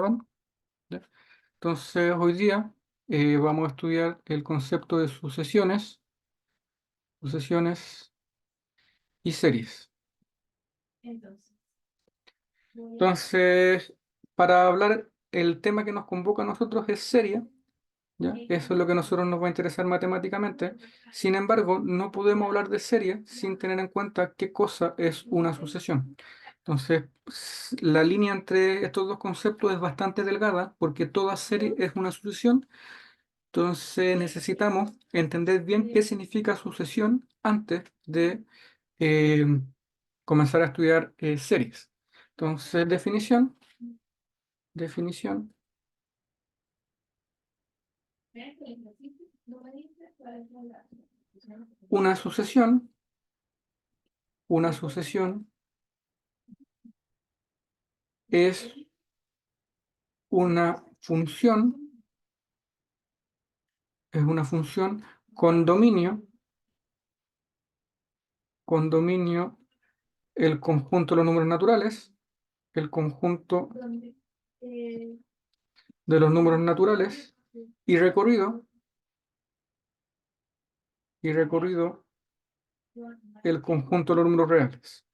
¿Saben? ¿Ya? Entonces, hoy día vamos a estudiar el concepto de sucesiones y series. Entonces, para hablar, el tema que nos convoca a nosotros es serie, ¿ya? Eso es lo que a nosotros nos va a interesar matemáticamente. Sin embargo, no podemos hablar de serie sin tener en cuenta qué cosa es una sucesión. Entonces, la línea entre estos dos conceptos es bastante delgada porque toda serie es una sucesión. Entonces necesitamos entender bien qué significa sucesión antes de eh, comenzar a estudiar series. Entonces, definición. Una sucesión, una sucesión es una función, es una función con dominio el conjunto de los números naturales, el conjunto de los números naturales y recorrido el conjunto de los números reales.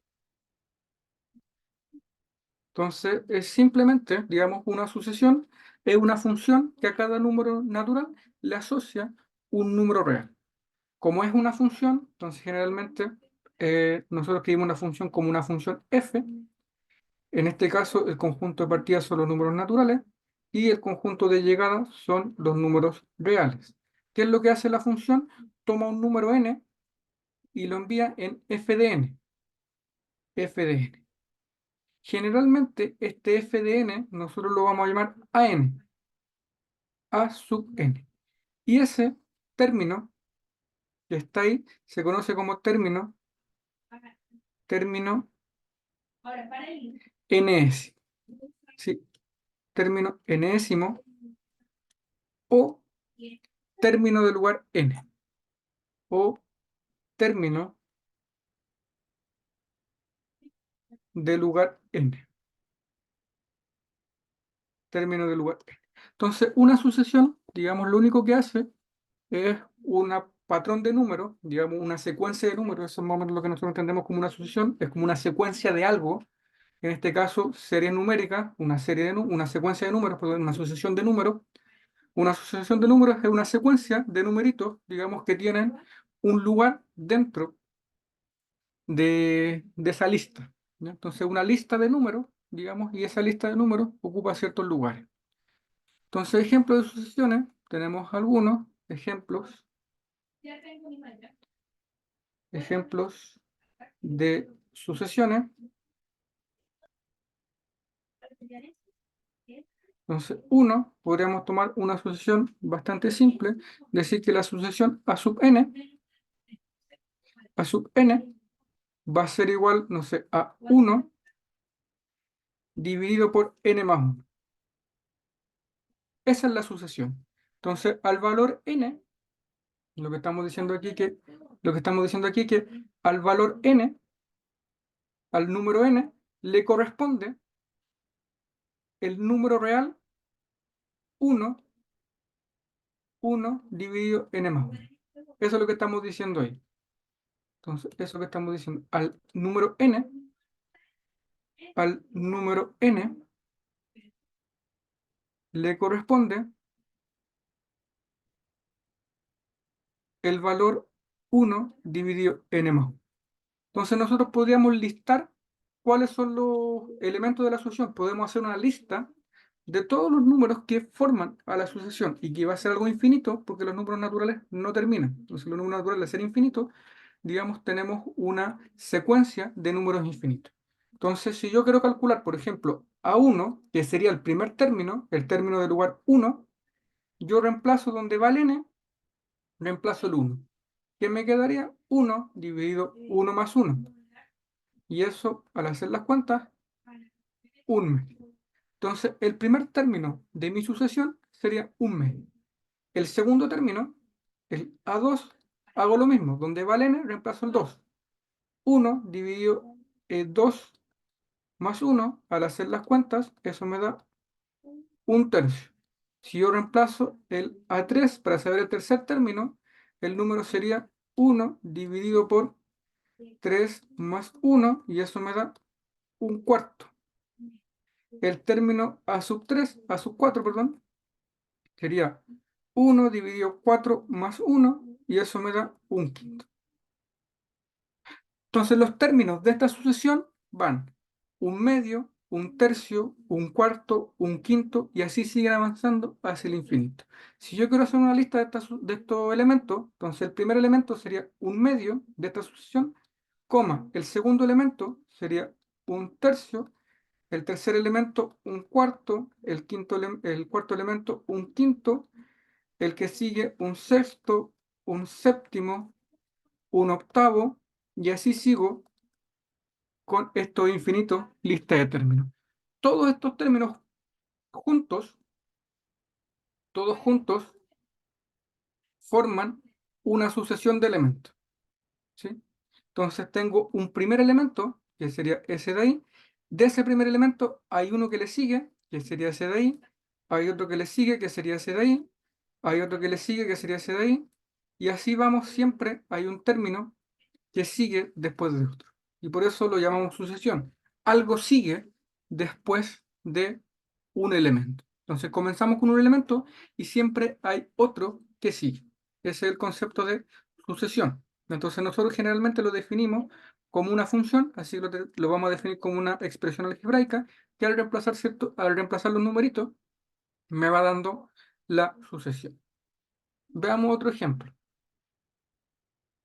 Entonces, es simplemente, digamos, una sucesión, es una función que a cada número natural le asocia un número real. Como es una función, entonces generalmente nosotros escribimos una función como una función f. En este caso, el conjunto de partida son los números naturales y el conjunto de llegada son los números reales. ¿Qué es lo que hace la función? Toma un número n y lo envía en f de n. F de n. Generalmente este f de n nosotros lo vamos a llamar an, a sub n. Y ese término que está ahí se conoce como término ns. ¿Sí? Término enésimo o término de lugar n o término de lugar n. Término de lugar n. Entonces, una sucesión, digamos, lo único que hace es un patrón de números, digamos, una secuencia de números. Eso es más o menos lo que nosotros entendemos como una sucesión. Es como una secuencia de algo. En este caso, serie numérica, una secuencia de números, perdón, una sucesión de números. Una sucesión de números es una secuencia de numeritos, digamos, que tienen un lugar dentro de esa lista, ¿ya? Entonces, una lista de números, digamos, y esa lista de números ocupa ciertos lugares. Entonces, ejemplos de sucesiones, tenemos algunos ejemplos de sucesiones. Entonces, podríamos tomar una sucesión bastante simple, decir que la sucesión a sub n va a ser igual, no sé, a 1 dividido por n más 1. Esa es la sucesión. Entonces, al valor n, lo que estamos diciendo aquí que al valor n, al número n, le corresponde el número real 1 dividido n más 1. Eso es lo que estamos diciendo ahí. Entonces, eso que estamos diciendo, al número n le corresponde el valor 1 dividido n más 1. Entonces nosotros podríamos listar cuáles son los elementos de la sucesión. Podemos hacer una lista de todos los números que forman a la sucesión y que va a ser algo infinito porque los números naturales no terminan. Entonces los números naturales al ser infinitos, digamos, tenemos una secuencia de números infinitos. Entonces, si yo quiero calcular, por ejemplo, A1, que sería el primer término, el término del lugar 1, yo reemplazo donde va el n, reemplazo el 1. ¿Qué me quedaría? 1 dividido 1 más 1. Y eso, al hacer las cuentas, un medio. Entonces, el primer término de mi sucesión sería un medio. El segundo término, el A2, hago lo mismo. Donde va el n, reemplazo el 2. 1 dividido 2 más 1, al hacer las cuentas, eso me da un tercio. Si yo reemplazo el A3 para saber el tercer término, el número sería 1 dividido por 3 más 1, y eso me da un cuarto. El término A sub 3, A sub 4, perdón, sería 1 dividido 4 más 1, y eso me da un quinto. Entonces los términos de esta sucesión van un medio, un tercio, un cuarto, un quinto, y así siguen avanzando hacia el infinito. Si yo quiero hacer una lista de estos elementos, entonces el primer elemento sería un medio de esta sucesión, coma, el segundo elemento sería un tercio, el tercer elemento un cuarto, el cuarto elemento un quinto, el que sigue un sexto, un séptimo, un octavo, y así sigo con estos infinitos listas de términos. Todos estos términos juntos, todos juntos, forman una sucesión de elementos, ¿sí? Entonces tengo un primer elemento, que sería ese de ahí. De ese primer elemento hay uno que le sigue, que sería ese de ahí. Hay otro que le sigue, que sería ese de ahí. Hay otro que le sigue, que sería ese de ahí. Y así vamos siempre, hay un término que sigue después de otro. Y por eso lo llamamos sucesión. Algo sigue después de un elemento. Entonces comenzamos con un elemento y siempre hay otro que sigue. Ese es el concepto de sucesión. Entonces nosotros generalmente lo definimos como una función, así lo vamos a definir como una expresión algebraica, que al reemplazar los numeritos me va dando la sucesión. Veamos otro ejemplo.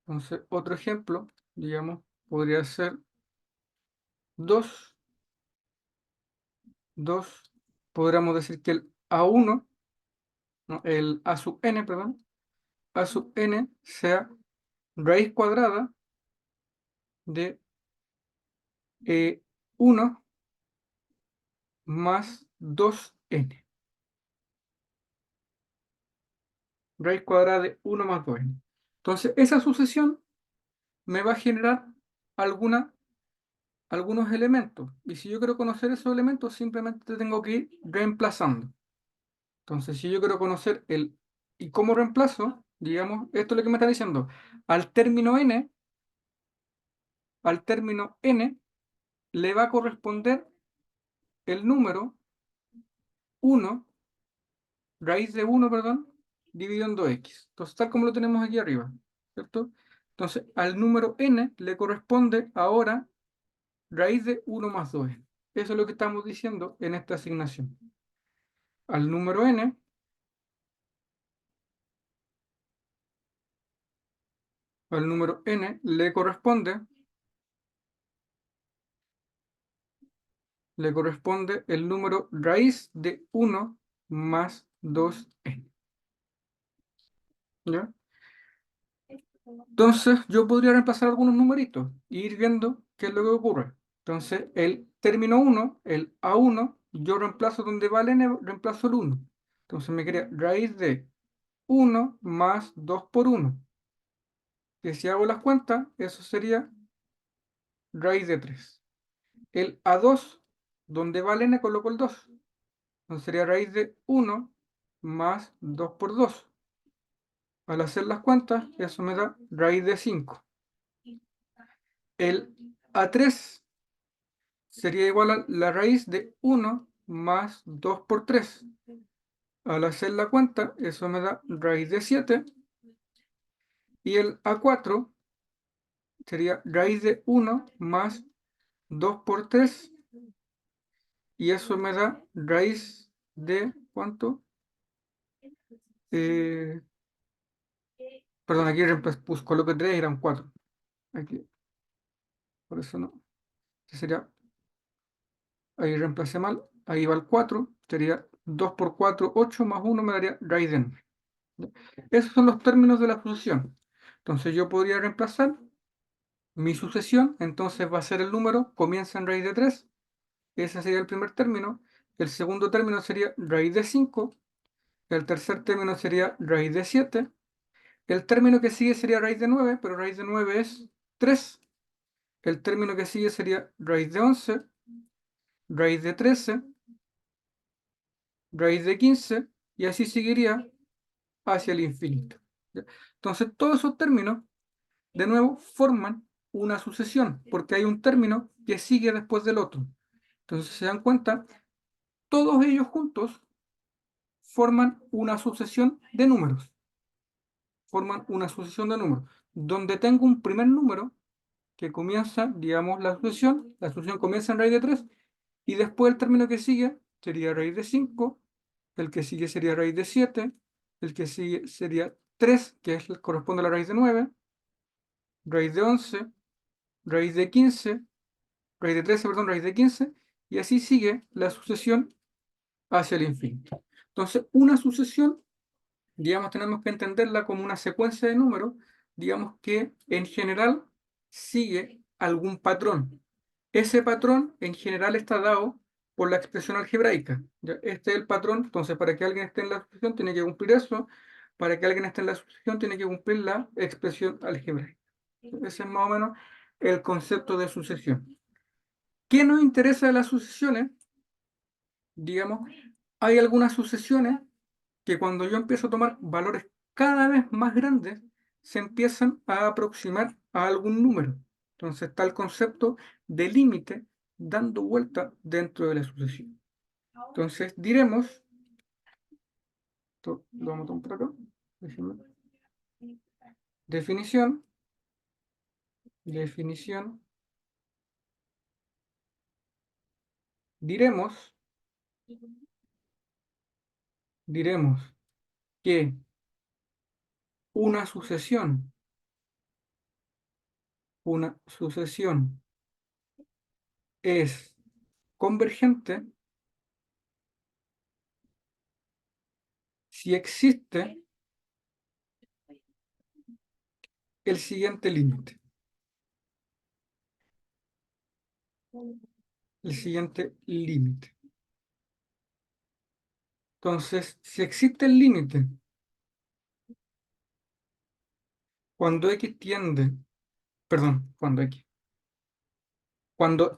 Entonces, otro ejemplo, digamos, podría ser 2, 2, podríamos decir que el A1, no, el A sub n, perdón, A sub n sea raíz cuadrada de 1 más 2n. Raíz cuadrada de 1 más 2n. Entonces, esa sucesión me va a generar alguna, algunos elementos. Y si yo quiero conocer esos elementos, simplemente tengo que ir reemplazando. Entonces, si yo quiero conocer el y cómo reemplazo, digamos, esto es lo que me está diciendo. Al término n, al término n le va a corresponder el número 1, raíz de 1, perdón, dividido en 2x. Entonces, tal como lo tenemos aquí arriba, ¿cierto? Entonces, al número n le corresponde ahora raíz de 1 más 2n. Eso es lo que estamos diciendo en esta asignación. Al número n, al número n le corresponde el número raíz de 1 más 2n. ¿Ya? Entonces, yo podría reemplazar algunos numeritos e ir viendo qué es lo que ocurre. Entonces, el término 1, el A1, yo reemplazo donde va el n, reemplazo el 1. Entonces me queda raíz de 1 más 2 por 1. Que si hago las cuentas, eso sería raíz de 3. El A2, donde va el n, coloco el 2. Entonces sería raíz de 1 más 2 por 2. Al hacer las cuentas, eso me da raíz de 5. El A3 sería igual a la raíz de 1 más 2 por 3. Al hacer la cuenta, eso me da raíz de 7. Y el A4 sería raíz de 1 más 2 por 3. Y eso me da raíz de, ¿cuánto? Eh, Perdón, aquí coloqué 3 y eran 4. Aquí, por eso no. Este sería, ahí reemplacé mal. Ahí va el 4. Sería 2 por 4, 8 más 1 me daría raíz de 9. ¿Ya? Esos son los términos de la sucesión. Entonces yo podría reemplazar mi sucesión. Entonces va a ser el número, comienza en raíz de 3. Ese sería el primer término. El segundo término sería raíz de 5. El tercer término sería raíz de 7. El término que sigue sería raíz de 9, pero raíz de 9 es 3. El término que sigue sería raíz de 11, raíz de 13, raíz de 15, y así seguiría hacia el infinito. ¿Ya? Entonces, todos esos términos, de nuevo, forman una sucesión, porque hay un término que sigue después del otro. Entonces, se dan cuenta, todos ellos juntos forman una sucesión de números. Forman una sucesión de números, donde tengo un primer número que comienza, digamos, la sucesión comienza en raíz de 3, y después el término que sigue sería raíz de 5, el que sigue sería raíz de 7, el que sigue sería 3, que es, corresponde a la raíz de 9, raíz de 11, raíz de 15, raíz de 13, perdón, raíz de 15, y así sigue la sucesión hacia el infinito. Entonces, una sucesión, digamos, tenemos que entenderla como una secuencia de números, digamos que en general sigue algún patrón. Ese patrón en general está dado por la expresión algebraica. ¿Ya? Este es el patrón, entonces para que alguien esté en la sucesión tiene que cumplir eso, para que alguien esté en la sucesión tiene que cumplir la expresión algebraica. Ese es más o menos el concepto de sucesión. ¿Qué nos interesa de las sucesiones? Digamos, hay algunas sucesiones que cuando yo empiezo a tomar valores cada vez más grandes, se empiezan a aproximar a algún número. Entonces está el concepto de límite dando vuelta dentro de la sucesión. Entonces diremos, lo vamos a tomar por acá, déjenme. Definición, definición, diremos, diremos que una sucesión es convergente si existe el siguiente límite. El siguiente límite. Entonces, si existe el límite, cuando x tiende, perdón, cuando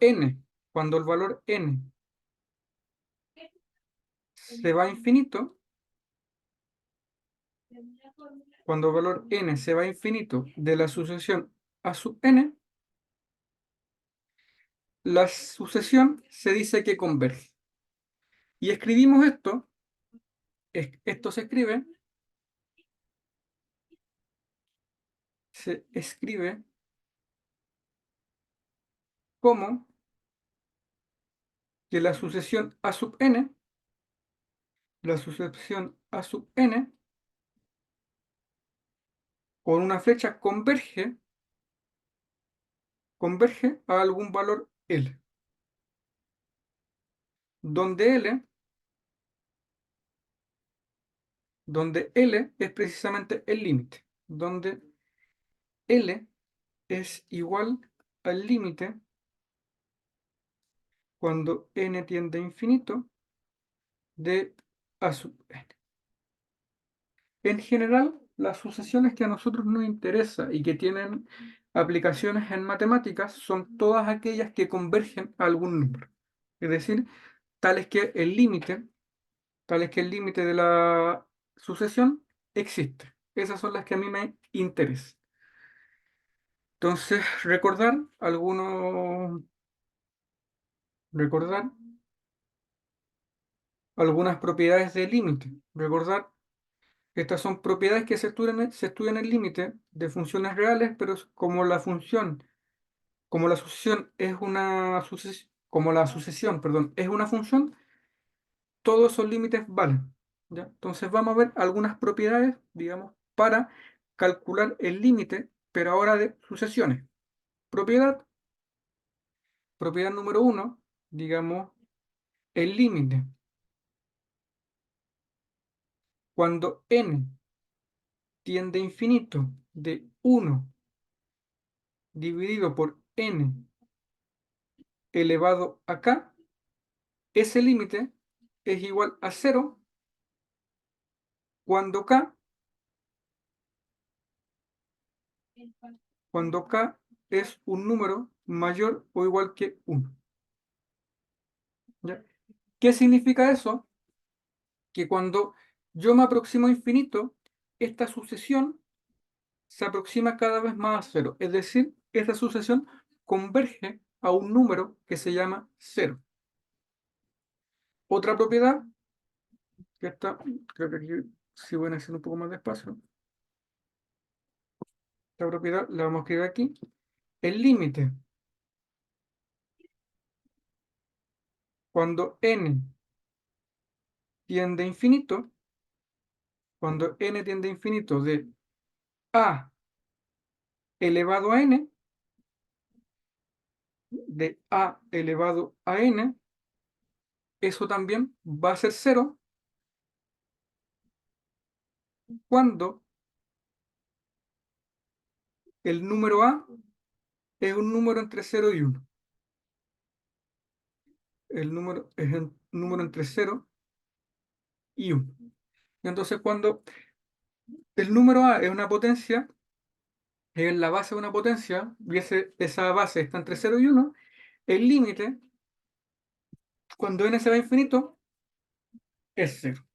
n, cuando el valor n se va a infinito, cuando el valor n se va a infinito de la sucesión a sub n, la sucesión se dice que converge. Y escribimos esto, esto se escribe como que la sucesión a sub n, la sucesión a sub n, con una flecha converge a algún valor L, donde L es precisamente el límite, donde L es igual al límite cuando n tiende a infinito de a sub n. En general, las sucesiones que a nosotros nos interesa y que tienen aplicaciones en matemáticas son todas aquellas que convergen a algún número. Es decir, tales que el límite, tales que el límite de la sucesión existe. Esas son las que a mí me interesan. Entonces, recordar algunas propiedades del límite. Recordar que estas son propiedades que se estudian en el límite de funciones reales, pero como la función, como la sucesión es una sucesión, como la sucesión, perdón, es una función, todos esos límites valen. ¿Ya? Entonces vamos a ver algunas propiedades, digamos, para calcular el límite, pero ahora de sucesiones. Propiedad, propiedad número uno, digamos, el límite. Cuando n tiende a infinito de 1 dividido por n elevado a k, ese límite es igual a 0 cuando k, cuando k es un número mayor o igual que 1. ¿Ya? ¿Qué significa eso? que cuando yo me aproximo a infinito, esta sucesión se aproxima cada vez más a cero. Es decir, esta sucesión converge a un número que se llama cero. Otra propiedad, que está, creo que aquí sí voy a hacer un poco más despacio. Esta propiedad la vamos a escribir aquí. El límite, cuando n tiende a infinito, cuando n tiende a infinito de a elevado a n, de a elevado a n, eso también va a ser cero cuando el número a es un número entre cero y uno. El número es un número entre cero y uno. Entonces, cuando el número a es una potencia, es la base de una potencia, y esa base está entre cero y uno, el límite, cuando n se va a infinito, es cero.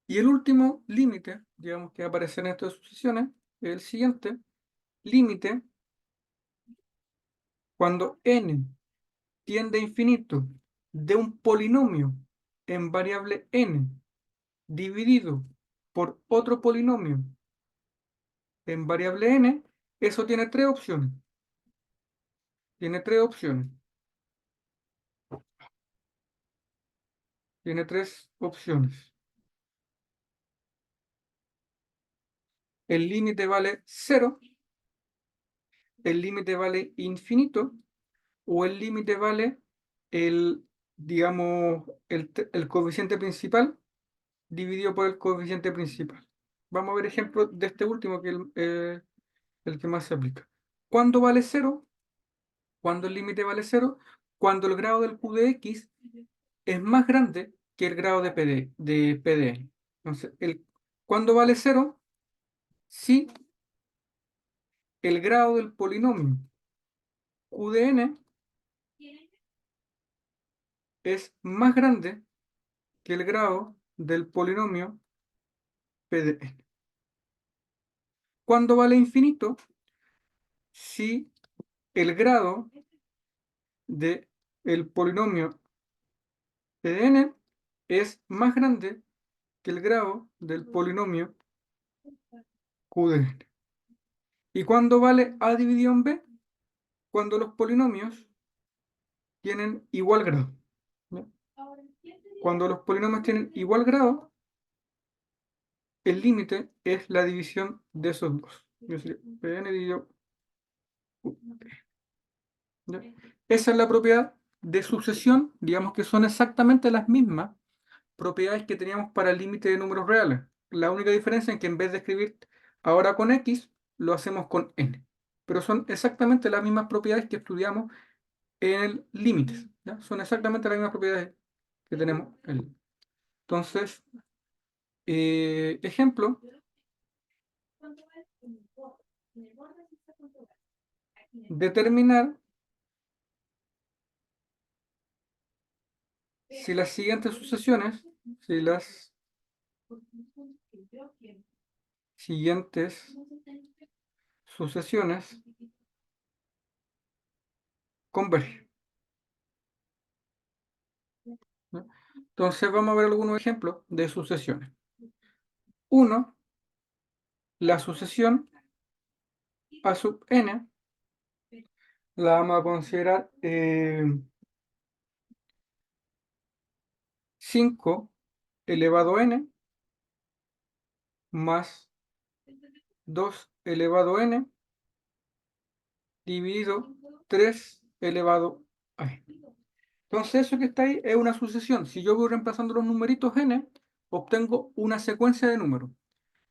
Y el último límite, digamos, que va a aparecer en estas sucesiones, es el siguiente: límite cuando n tiende a infinito de un polinomio en variable n dividido por otro polinomio en variable n, eso tiene tres opciones. Tiene tres opciones. Tiene tres opciones. El límite vale cero, el límite vale infinito, o el límite vale digamos, el coeficiente principal dividido por el coeficiente principal. Vamos a ver ejemplos de este último, que es el que más se aplica. ¿Cuándo vale cero? Cuando el límite vale cero, cuando el grado del q de x es más grande que el grado de Pdn. Entonces, ¿cuándo vale cero? Si el grado del polinomio q de n es más grande que el grado del polinomio Pdn. ¿Cuándo vale infinito? Si el grado del polinomio Pdn es más grande que el grado del polinomio Qdn. ¿Y cuándo vale a dividido en b? Cuando los polinomios tienen igual grado. ¿Ya? Cuando los polinomios tienen igual grado, el límite es la división de esos dos. Yo sería Pn dividido Qd. ¿Ya? Esa es la propiedad de sucesión, digamos que son exactamente las mismas propiedades que teníamos para el límite de números reales. La única diferencia es que en vez de escribir ahora con x, lo hacemos con n. Pero son exactamente las mismas propiedades que estudiamos en el límites. ¿Ya? Son exactamente las mismas propiedades que tenemos en el. Entonces, ejemplo, determinar si las siguientes sucesiones, si las siguientes sucesiones convergen. ¿Ya? Entonces vamos a ver algunos ejemplos de sucesiones. Uno, la sucesión a sub n, la vamos a considerar 5 elevado a n más 2 elevado a n dividido 3 elevado a n. Entonces eso que está ahí es una sucesión. Si yo voy reemplazando los numeritos n, obtengo una secuencia de números.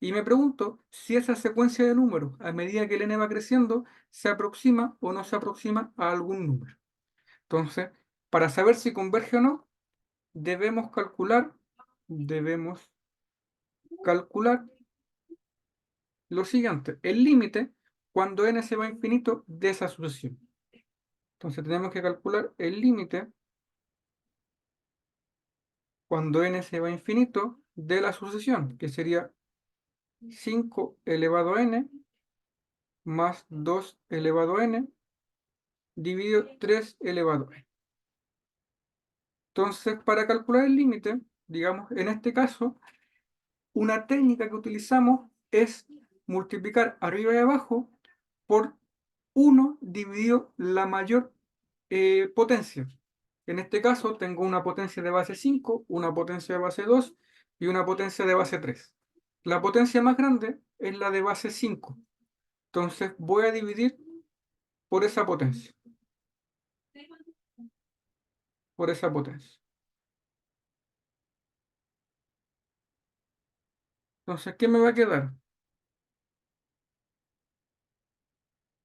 Y me pregunto si esa secuencia de números, a medida que el n va creciendo, se aproxima o no se aproxima a algún número. Entonces, para saber si converge o no, debemos calcular lo siguiente: el límite cuando n se va a infinito de esa sucesión. Entonces tenemos que calcular el límite cuando n se va a infinito de la sucesión, que sería 5 elevado a n más 2 elevado a n dividido 3 elevado a n. Entonces, para calcular el límite, digamos, en este caso, una técnica que utilizamos es multiplicar arriba y abajo por 1 dividido la mayor potencia. En este caso tengo una potencia de base 5, una potencia de base 2 y una potencia de base 3. La potencia más grande es la de base 5. Entonces voy a dividir por esa potencia, por esa potencia. Entonces, ¿qué me va a quedar?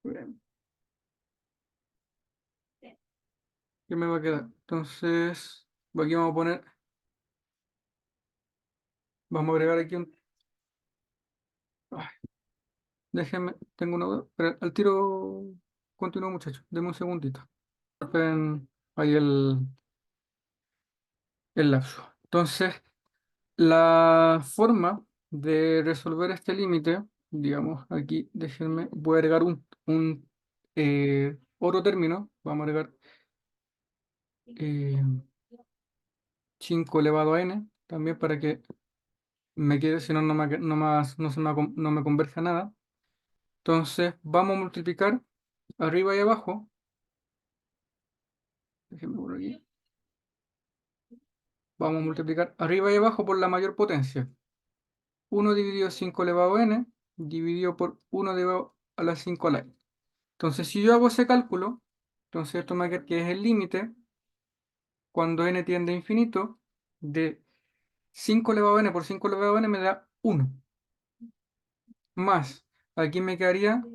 Bien, ¿qué me va a quedar? Entonces, aquí vamos a poner, vamos a agregar aquí un... ay, déjenme, tengo una duda, pero al tiro continúo muchachos, denme un segundito. Ven ahí el lapso. Entonces, la forma de resolver este límite, digamos, aquí, déjenme, voy a agregar un otro término, vamos a agregar eh, 5 elevado a n, también para que me quede, si no, no se me, no me converja nada. Entonces, vamos a multiplicar arriba y abajo, déjenme por aquí, vamos a multiplicar arriba y abajo por la mayor potencia. 1 dividido 5 elevado a n, dividido por 1 elevado a la 5 a la n. Entonces, si yo hago ese cálculo, entonces esto me queda que es el límite cuando n tiende a infinito de 5 elevado a n por 5 elevado a n me da 1. Más, aquí me quedaría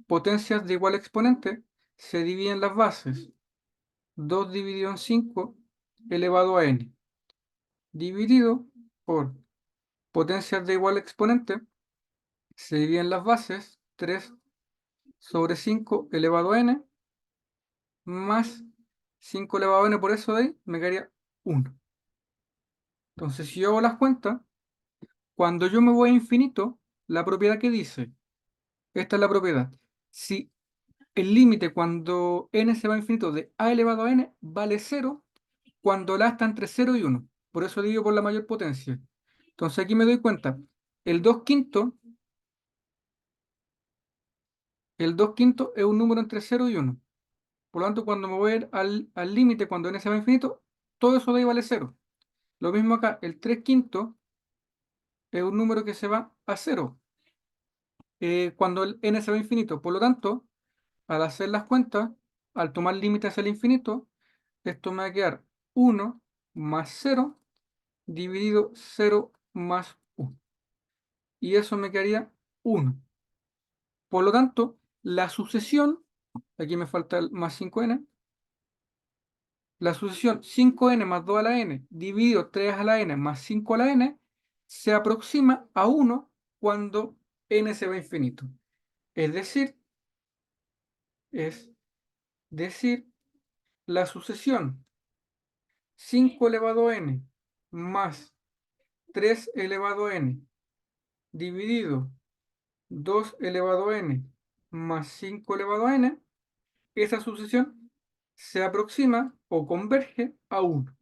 potencias de igual exponente, se dividen las bases. 2 dividido en 5 elevado a n, dividido por potencias de igual exponente, se dividen las bases. 3 sobre 5 elevado a n, más 5 elevado a n por eso de ahí, me quedaría 1. Entonces, si yo hago las cuentas, cuando yo me voy a infinito, la propiedad que dice, esta es la propiedad. Si el límite cuando n se va a infinito de a elevado a n vale 0, cuando la está entre 0 y 1. Por eso divido por la mayor potencia. Entonces aquí me doy cuenta, el 2 quintos, el 2 quintos es un número entre 0 y 1. Por lo tanto, cuando me voy a ir al límite, cuando n se va a infinito, todo eso de ahí vale 0. Lo mismo acá, el 3 quintos es un número que se va a 0 cuando el n se va a infinito. Por lo tanto, al hacer las cuentas, al tomar límites hacia el infinito, esto me va a quedar 1 más 0 dividido 0 más 1. Y eso me quedaría 1. Por lo tanto, la sucesión, aquí me falta el más 5n, la sucesión 5n más 2 a la n dividido 3 a la n más 5 a la n se aproxima a 1 cuando n se va a infinito. Es decir, es decir, la sucesión 5 elevado a n más 3 elevado a n dividido 2 elevado a n más 5 elevado a n, esa sucesión se aproxima o converge a 1.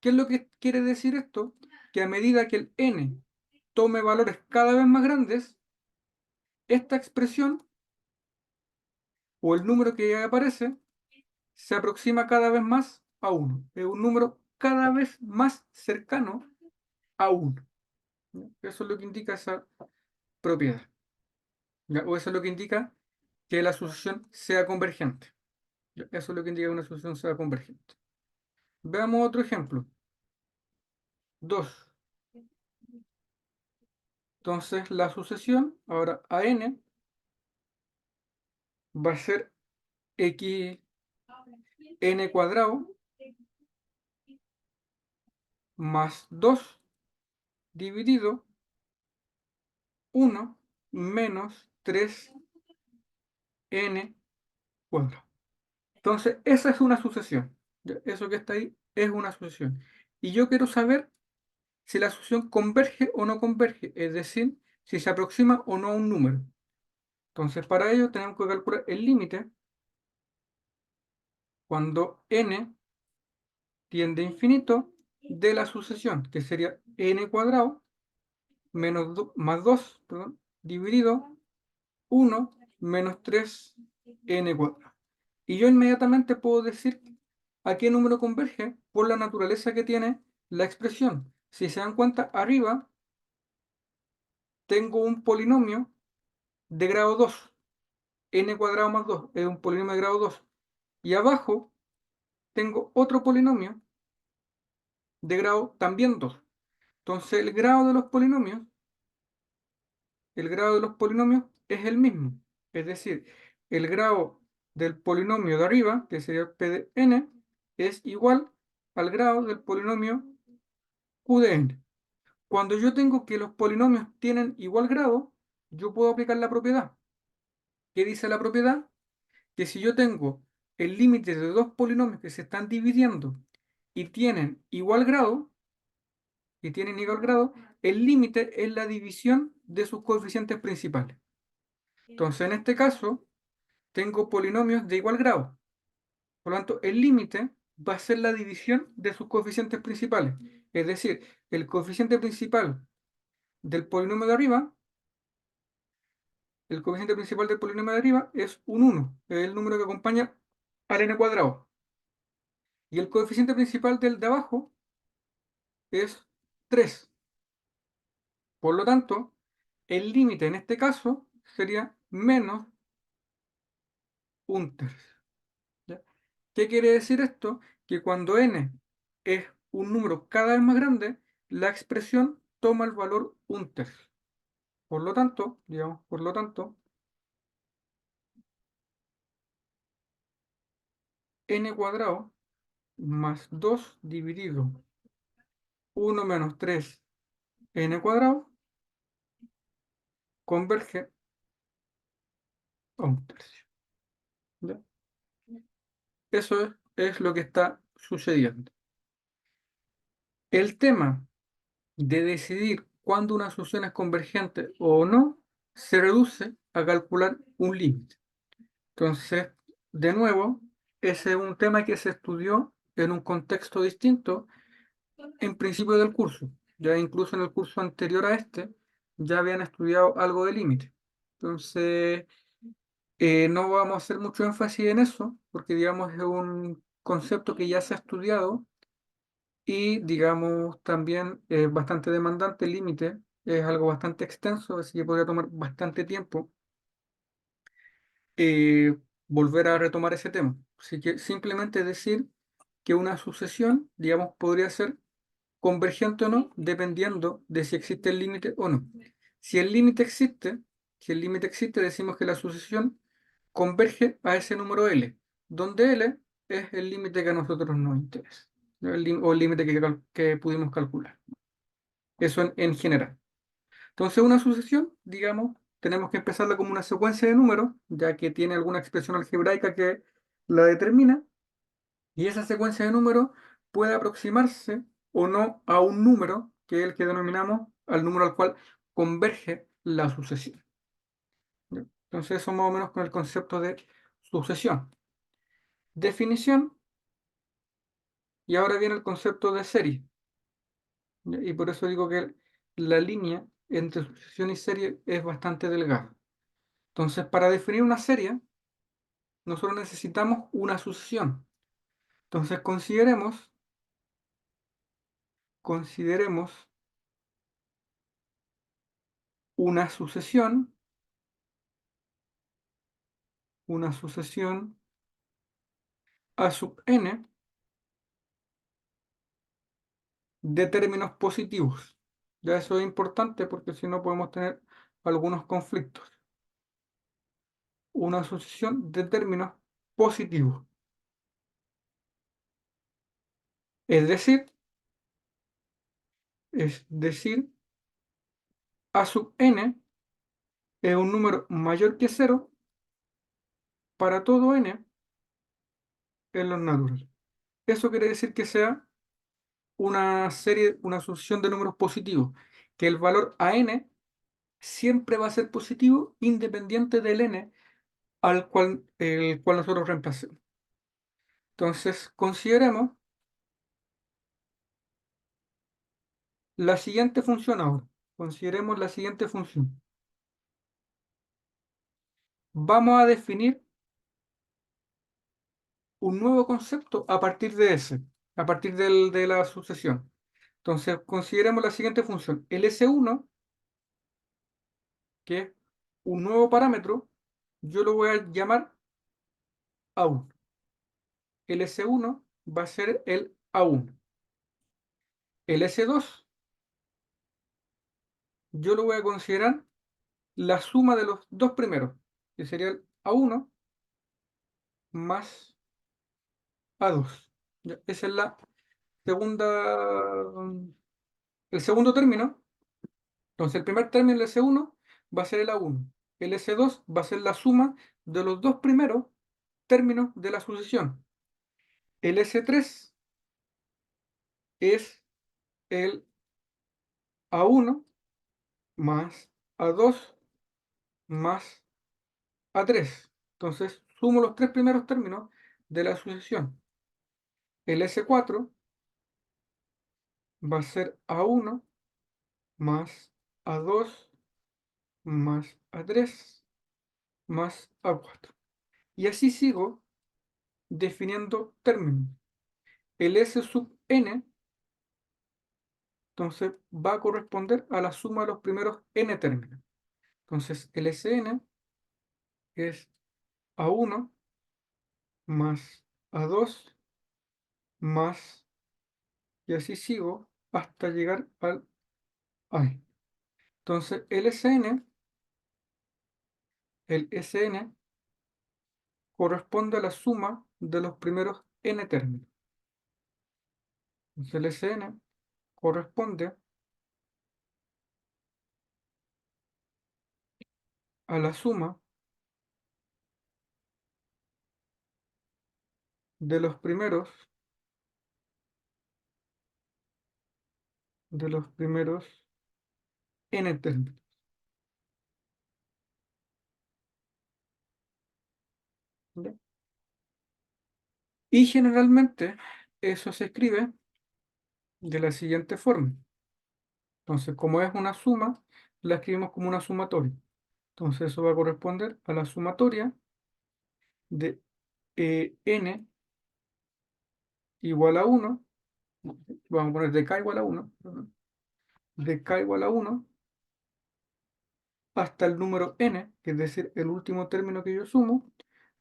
¿Qué es lo que quiere decir esto? Que a medida que el n tome valores cada vez más grandes, esta expresión o el número que aparece se aproxima cada vez más a 1. Es un número cada vez más cercano a 1. Eso es lo que indica esa propiedad. ¿Ya? O eso es lo que indica que la sucesión sea convergente. ¿Ya? Eso es lo que indica que una sucesión sea convergente. Veamos otro ejemplo. 2. Entonces la sucesión, ahora a n, va a ser x n cuadrado más 2 dividido 1 menos 3n cuadrado. Entonces, esa es una sucesión. ¿Ya? Eso que está ahí es una sucesión. y yo quiero saber si la solución converge o no converge, es decir, si se aproxima o no a un número. Entonces, para ello tenemos que calcular el límite cuando n tiende a infinito de la sucesión, que sería n cuadrado más 2, perdón, dividido 1 menos 3n cuadrado. Y yo inmediatamente puedo decir a qué número converge por la naturaleza que tiene la expresión. Si se dan cuenta, arriba tengo un polinomio de grado 2, n cuadrado más 2, es un polinomio de grado 2. Y abajo tengo otro polinomio de grado también 2. Entonces el grado de los polinomios es el mismo. Es decir, el grado del polinomio de arriba, que sería p de n, es igual al grado del polinomio q de n. Cuando yo tengo que los polinomios tienen igual grado, yo puedo aplicar la propiedad. ¿Qué dice la propiedad? Que si yo tengo el límite de dos polinomios que se están dividiendo y tienen igual grado, el límite es la división de sus coeficientes principales. Entonces, en este caso, tengo polinomios de igual grado. Por lo tanto, el límite va a ser la división de sus coeficientes principales. Es decir, el coeficiente principal del polinomio de arriba, el coeficiente principal del polinomio de arriba es un 1, es el número que acompaña al n cuadrado. Y el coeficiente principal del de abajo es 3. Por lo tanto, el límite en este caso sería menos un tercio. ¿Ya? ¿Qué quiere decir esto? Que cuando n es un número cada vez más grande, la expresión toma el valor un tercio. Por lo tanto, n cuadrado más 2 dividido 1 menos 3 n cuadrado converge a un tercio. ¿Ya? Eso es lo que está sucediendo. El tema de decidir cuándo una solución es convergente o no se reduce a calcular un límite. Entonces, de nuevo, ese es un tema que se estudió en un contexto distinto en principio del curso. Ya incluso en el curso anterior a este, ya habían estudiado algo de límite. Entonces, no vamos a hacer mucho énfasis en eso, porque digamos es un concepto que ya se ha estudiado y digamos también es bastante demandante el límite, es algo bastante extenso, así que podría tomar bastante tiempo eh, volver a retomar ese tema. Así que simplemente decir que una sucesión, digamos, podría ser convergente o no, dependiendo de si existe el límite o no. Si el límite existe, si el límite existe, decimos que la sucesión converge a ese número L, donde L es el límite que a nosotros nos interesa, ¿no? O el límite que pudimos calcular. Eso en general. Entonces, una sucesión, digamos, tenemos que empezarla como una secuencia de números, ya que tiene alguna expresión algebraica que la determina, y esa secuencia de números puede aproximarse o no a un número, que es el que denominamos al número al cual converge la sucesión. ¿Ya? Entonces, eso más o menos con el concepto de sucesión. Definición, y ahora viene el concepto de serie. ¿Ya? Y por eso digo que la línea entre sucesión y serie es bastante delgada. Entonces, para definir una serie, nosotros necesitamos una sucesión. Entonces, consideremos una sucesión a sub n de términos positivos. Ya eso es importante porque si no podemos tener algunos conflictos. Una sucesión de términos positivos. Es decir, a sub n es un número mayor que cero para todo n en los naturales. Eso quiere decir que sea una serie, una sucesión de números positivos, que el valor a n siempre va a ser positivo independiente del n el cual nosotros reemplacemos. Entonces, consideremos la siguiente función ahora. Consideremos la siguiente función. Vamos a definir un nuevo concepto a partir de ese, a partir de la sucesión. Entonces, consideremos la siguiente función. El S1, que es un nuevo parámetro, yo lo voy a llamar A1. El S1 va a ser el A1. El S2, yo lo voy a considerar la suma de los dos primeros, que sería el A1 más A2. Ya, esa es la segunda, el segundo término. Entonces, el primer término, el S1, va a ser el A1. El S2 va a ser la suma de los dos primeros términos de la sucesión. El S3 es el A1 más A2 más A3. Entonces, sumo los tres primeros términos de la sucesión. El S4 va a ser A1 más A2 más A3 más A4. Y así sigo definiendo términos. El S sub n, entonces, va a corresponder a la suma de los primeros n términos. Entonces, el Sn es A1 más A2 más, y así sigo hasta llegar al I. Entonces, el Sn corresponde a la suma de los primeros n términos. Entonces, el Sn corresponde a la suma de los primeros, de los primeros n términos. ¿Ya? Y generalmente eso se escribe de la siguiente forma. Entonces, como es una suma, la escribimos como una sumatoria. Entonces, eso va a corresponder a la sumatoria de n igual a 1. Vamos a poner de k igual a 1, perdón, de k igual a 1 hasta el número n, que es decir, el último término que yo sumo,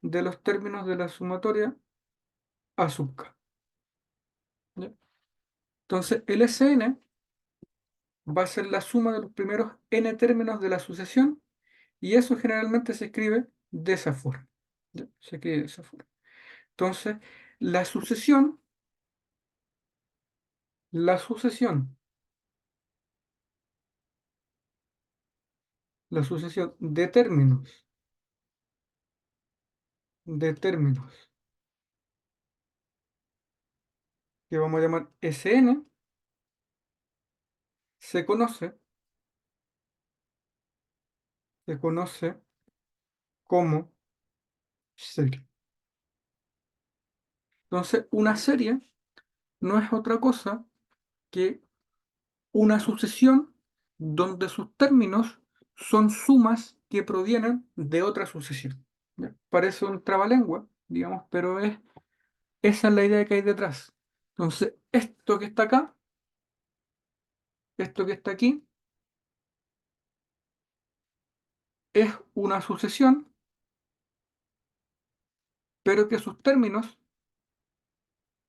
de los términos de la sumatoria a sub k. ¿Ya? Entonces, el Sn va a ser la suma de los primeros n términos de la sucesión, y eso generalmente se escribe de esa forma. ¿Ya? Se escribe de esa forma. Entonces, la sucesión, la sucesión, la sucesión de términos que vamos a llamar Sn, se conoce, se conoce como serie. Entonces, una serie no es otra cosa que una sucesión donde sus términos son sumas que provienen de otra sucesión. ¿Ya? Parece un trabalengua, digamos, pero esa es la idea que hay detrás. Entonces, esto que está acá, esto que está aquí, es una sucesión, pero que sus términos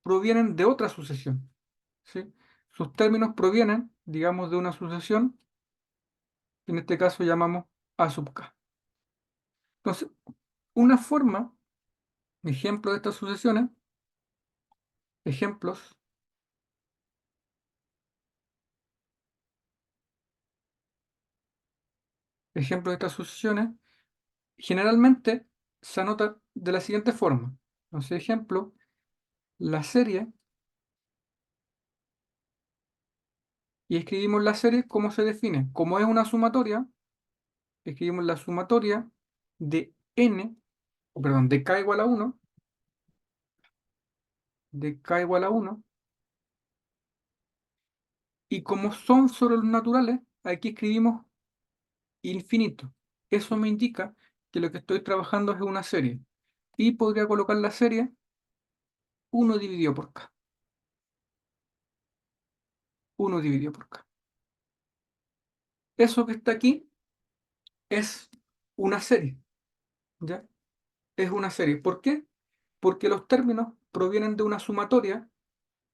provienen de otra sucesión. ¿Sí? Sus términos provienen, digamos, de una sucesión que en este caso llamamos A sub k. Entonces, una forma, ejemplo de estas sucesiones, ejemplos, ejemplos de estas sucesiones, generalmente se anota de la siguiente forma. Entonces, ejemplo, la serie y escribimos la serie como se define. Como es una sumatoria, escribimos la sumatoria de n, o perdón, de k igual a uno, de k igual a uno, y como son sobre los naturales, aquí escribimos infinito. Eso me indica que lo que estoy trabajando es una serie. Y podría colocar la serie uno dividido por k. Uno dividido por k. Eso que está aquí es una serie, ¿ya? Es una serie. ¿Por qué? Porque los términos provienen de una sumatoria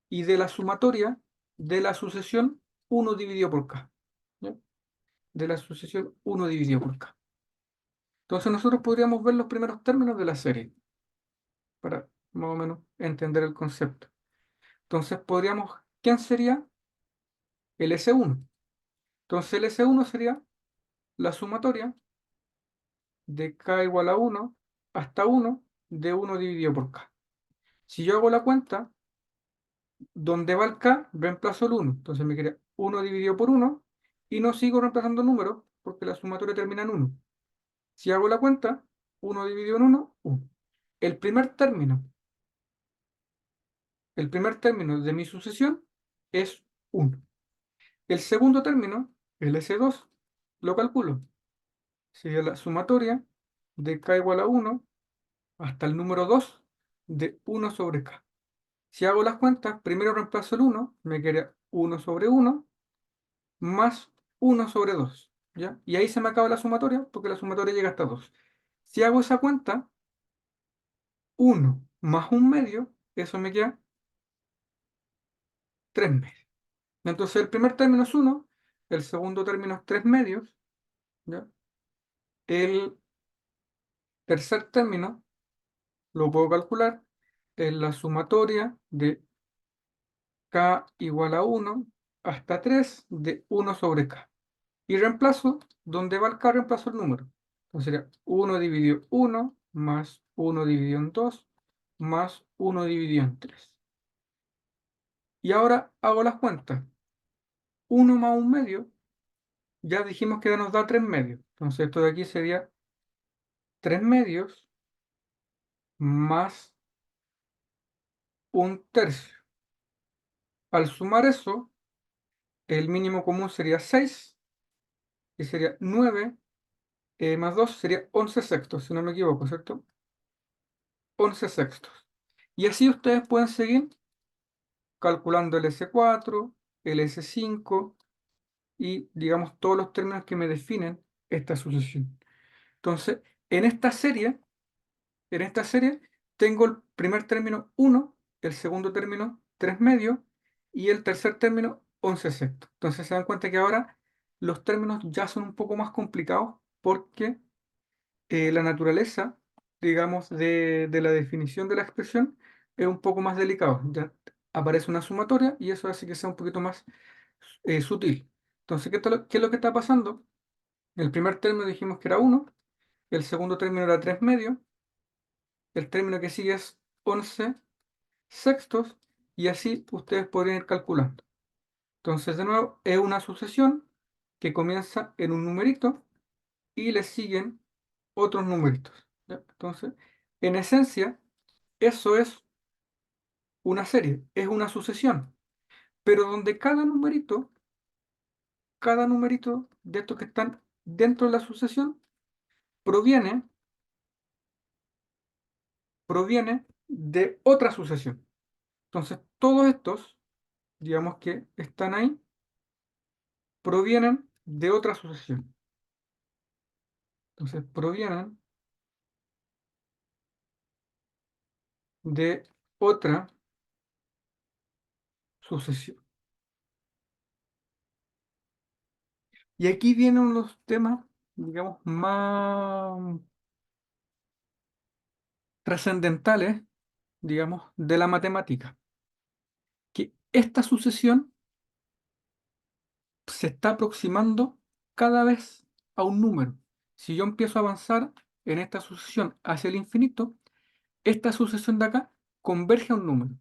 y de la sumatoria de la sucesión uno dividido por k. ¿Ya? De la sucesión uno dividido por k. Entonces nosotros podríamos ver los primeros términos de la serie para más o menos entender el concepto. Entonces podríamos, ¿quién sería el S1? Entonces el S1 sería la sumatoria de k igual a uno hasta uno de uno dividido por k. Si yo hago la cuenta, donde va el k, reemplazo el uno. Entonces me queda uno dividido por uno y no sigo reemplazando números porque la sumatoria termina en uno. Si hago la cuenta, uno dividido en uno, 1. El primer término, el primer término de mi sucesión es uno. El segundo término, el S2, lo calculo. Sería la sumatoria de k igual a uno hasta el número 2 de uno sobre k. Si hago las cuentas, primero reemplazo el uno, me queda uno sobre uno más uno sobre 2, ¿ya? Y ahí se me acaba la sumatoria porque la sumatoria llega hasta 2. Si hago esa cuenta, uno más un medio, eso me queda 3 medios. Entonces el primer término es uno, el segundo término es 3 medios, ¿ya? El tercer término lo puedo calcular en la sumatoria de k igual a uno hasta 3 de uno sobre k. Y reemplazo, donde va el k, reemplazo el número. Entonces sería uno dividido uno más uno dividido en 2 más uno dividido en 3. Y ahora hago las cuentas. Uno más un medio, ya dijimos que nos da 3 medios. Entonces esto de aquí sería 3 medios más un tercio. Al sumar eso, el mínimo común sería 6 y sería 9 más 2 sería 11 sextos, si no me equivoco, ¿cierto? 11 sextos. Y así ustedes pueden seguir calculando el S4, el S5 y, digamos, todos los términos que me definen esta sucesión. Entonces, en esta serie, en esta serie tengo el primer término 1, el segundo término 3 medios y el tercer término 11 sextos. Entonces se dan cuenta que ahora los términos ya son un poco más complicados porque la naturaleza, digamos, de la definición de la expresión es un poco más delicado. Ya aparece una sumatoria y eso hace que sea un poquito más sutil. Entonces, ¿qué es lo que está pasando? El primer término dijimos que era uno, el segundo término era 3 medios, el término que sigue es 11 sextos y así ustedes podrían ir calculando. Entonces, de nuevo, es una sucesión que comienza en un numerito y le siguen otros numeritos. ¿Ya? Entonces, en esencia, eso es una serie, es una sucesión, pero donde cada numerito de estos que están dentro de la sucesión proviene, proviene de otra sucesión. Entonces, todos estos, digamos que están ahí, provienen de otra sucesión. Entonces, provienen de otra sucesión. Y aquí vienen los temas, digamos, más trascendentales, digamos, de la matemática. Que esta sucesión se está aproximando cada vez a un número. Si yo empiezo a avanzar en esta sucesión hacia el infinito, esta sucesión de acá converge a un número.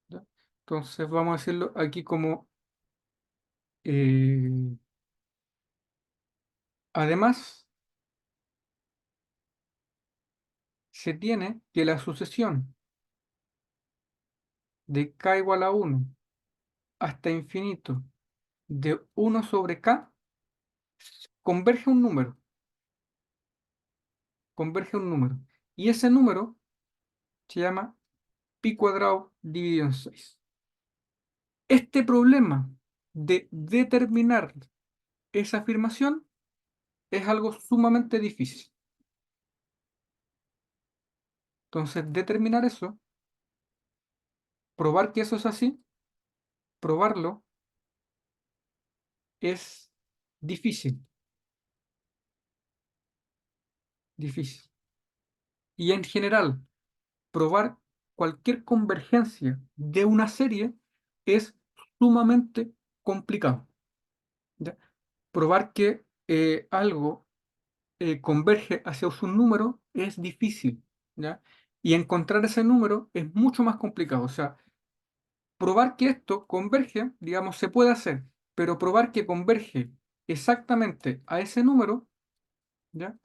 ¿Ya? Entonces vamos a decirlo aquí como Eh, además, se tiene que la sucesión de k igual a 1 hasta infinito de 1 sobre k converge a un número, converge a un número. Y ese número se llama pi cuadrado dividido en 6. Este problema de determinar esa afirmación es algo sumamente difícil. Entonces, determinar eso, probar que eso es así, probarlo, es difícil, difícil. Y en general, probar cualquier convergencia de una serie es sumamente complicado. ¿Ya? Probar que algo converge hacia un número es difícil, ¿ya? Y encontrar ese número es mucho más complicado. O sea, probar que esto converge, digamos, se puede hacer, pero probar que converge exactamente a ese número, ¿ya?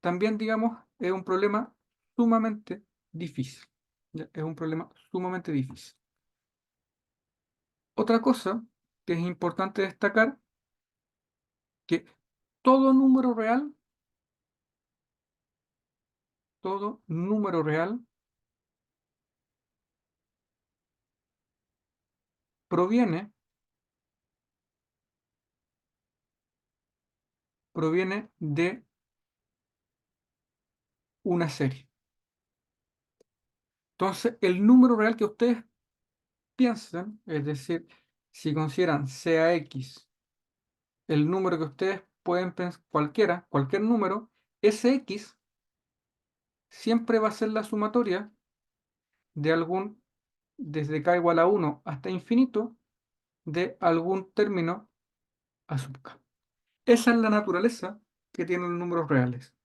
También, digamos, es un problema sumamente difícil. ¿Ya? Es un problema sumamente difícil. Otra cosa que es importante destacar, que todo número real, todo número real proviene, proviene de una serie. Entonces, el número real que ustedes piensan, es decir, si consideran CAX el número que ustedes pueden pensar, cualquiera, cualquier número, ese X siempre va a ser la sumatoria de algún, desde k igual a 1 hasta infinito, de algún término a sub k. Esa es la naturaleza que tienen los números reales.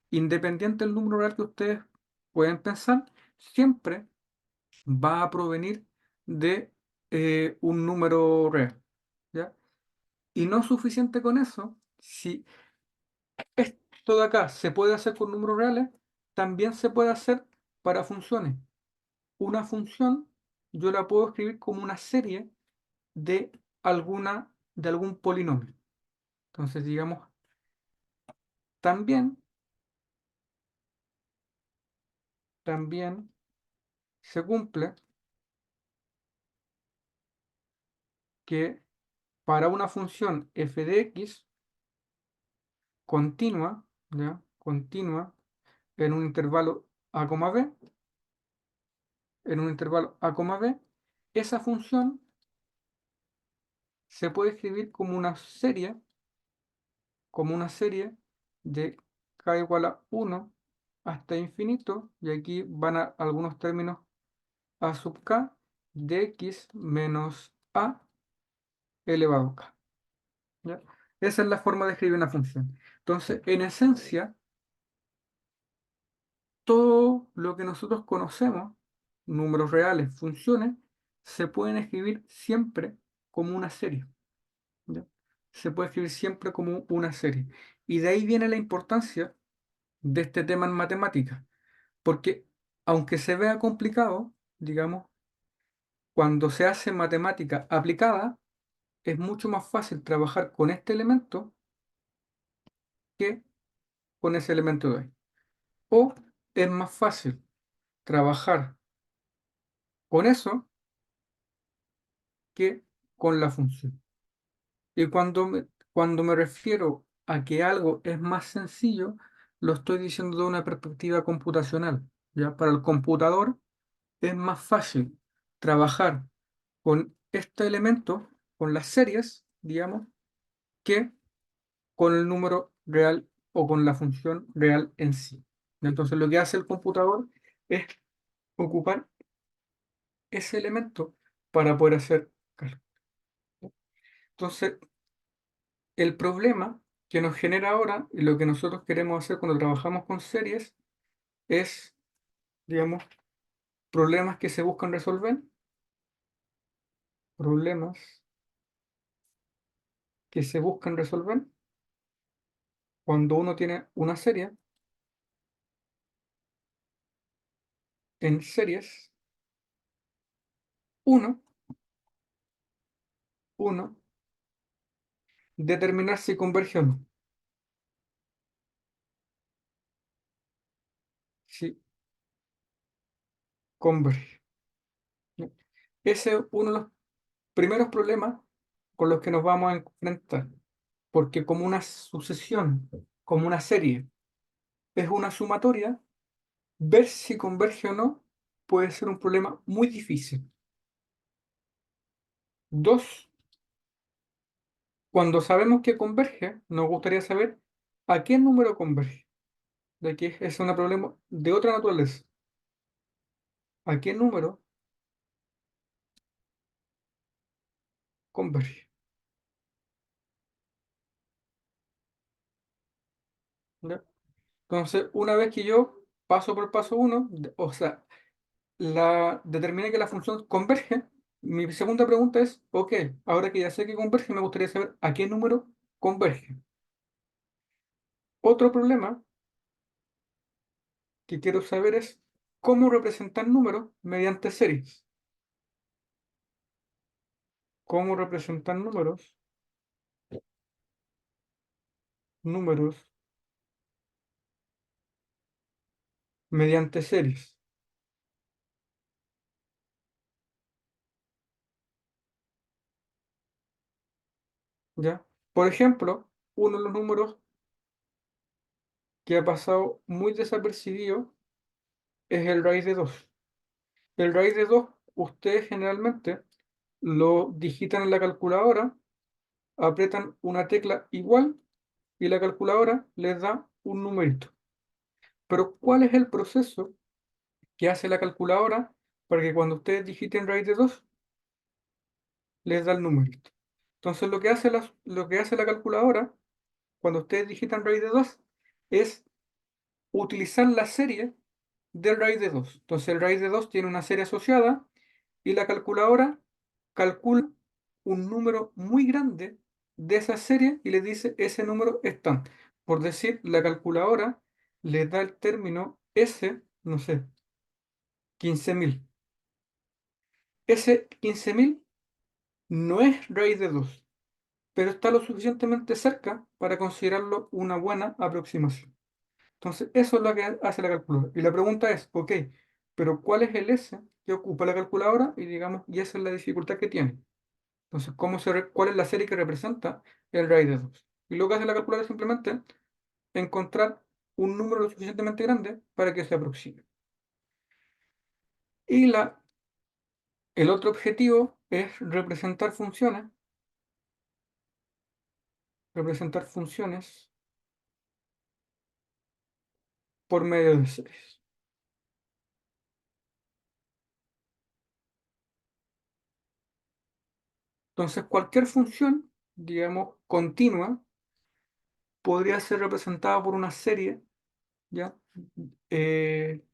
Independiente del número real que ustedes pueden pensar, siempre va a provenir de un número real. ¿Ya? Y no es suficiente con eso. Si esto de acá se puede hacer con números reales, también se puede hacer para funciones. Una función yo la puedo escribir como una serie de de algún polinomio. Entonces, digamos, también, también se cumple que para una función f de x continua, ¿ya? Continua en un intervalo a, b, en un intervalo a, b, esa función se puede escribir como una serie de k igual a 1 hasta infinito, y aquí van a algunos términos a sub k de x menos a elevado a k. ¿Ya? Esa es la forma de escribir una función. Entonces, en esencia, todo lo que nosotros conocemos, números reales, funciones, se pueden escribir siempre como una serie. ¿Ya? Se puede escribir siempre como una serie. Y de ahí viene la importancia de este tema en matemáticas, porque aunque se vea complicado, digamos, cuando se hace matemática aplicada, es mucho más fácil trabajar con este elemento que con ese elemento de ahí. O es más fácil trabajar con eso que con la función. Y cuando me refiero a que algo es más sencillo, lo estoy diciendo de una perspectiva computacional. ¿Ya? Para el computador es más fácil trabajar con este elemento, con las series, digamos, que con el número real o con la función real en sí. Entonces, lo que hace el computador es ocupar ese elemento para poder hacer cálculo. Entonces, el problema que nos genera ahora y lo que nosotros queremos hacer cuando trabajamos con series es, digamos, problemas que se buscan resolver, problemas que se buscan resolver cuando uno tiene una serie en series, uno, uno, determinar si converge o no. Si converge. ¿No? Ese es uno de los primeros problemas con los que nos vamos a enfrentar, porque como una sucesión, como una serie, es una sumatoria, ver si converge o no puede ser un problema muy difícil. Dos, cuando sabemos que converge, nos gustaría saber a qué número converge. De aquí es un problema de otra naturaleza. ¿A qué número converge? ¿Ya? Entonces, una vez que yo paso por el paso uno, o sea, determiné que la función converge, mi segunda pregunta es, ok, ahora que ya sé que converge, me gustaría saber a qué número converge. Otro problema que quiero saber es cómo representar números mediante series. Cómo representar números mediante series. ¿Ya? Por ejemplo, uno de los números que ha pasado muy desapercibido es el raíz de 2. El raíz de 2 ustedes generalmente lo digitan en la calculadora, aprietan una tecla igual y la calculadora les da un numerito. Pero ¿cuál es el proceso que hace la calculadora para que cuando ustedes digiten raíz de 2 les da el numerito? Entonces lo que hace la calculadora cuando ustedes digitan raíz de 2 es utilizar la serie del raíz de 2. Entonces el raíz de 2 tiene una serie asociada y la calculadora calcula un número muy grande de esa serie y le dice ese número es tan. Por decir, la calculadora le da el término S, no sé, 15.000. Ese 15.000 no es raíz de 2, pero está lo suficientemente cerca para considerarlo una buena aproximación. Entonces, eso es lo que hace la calculadora. Y la pregunta es, ok, pero ¿cuál es el S que ocupa la calculadora? Y digamos, y esa es la dificultad que tiene. Entonces, ¿cuál es la serie que representa el raíz de 2? Y lo que hace la calculadora es simplemente encontrar un número lo suficientemente grande para que se aproxime. Y el otro objetivo es representar funciones por medio de series. Entonces, cualquier función, digamos, continua, podría ser representada por una serie, ¿ya?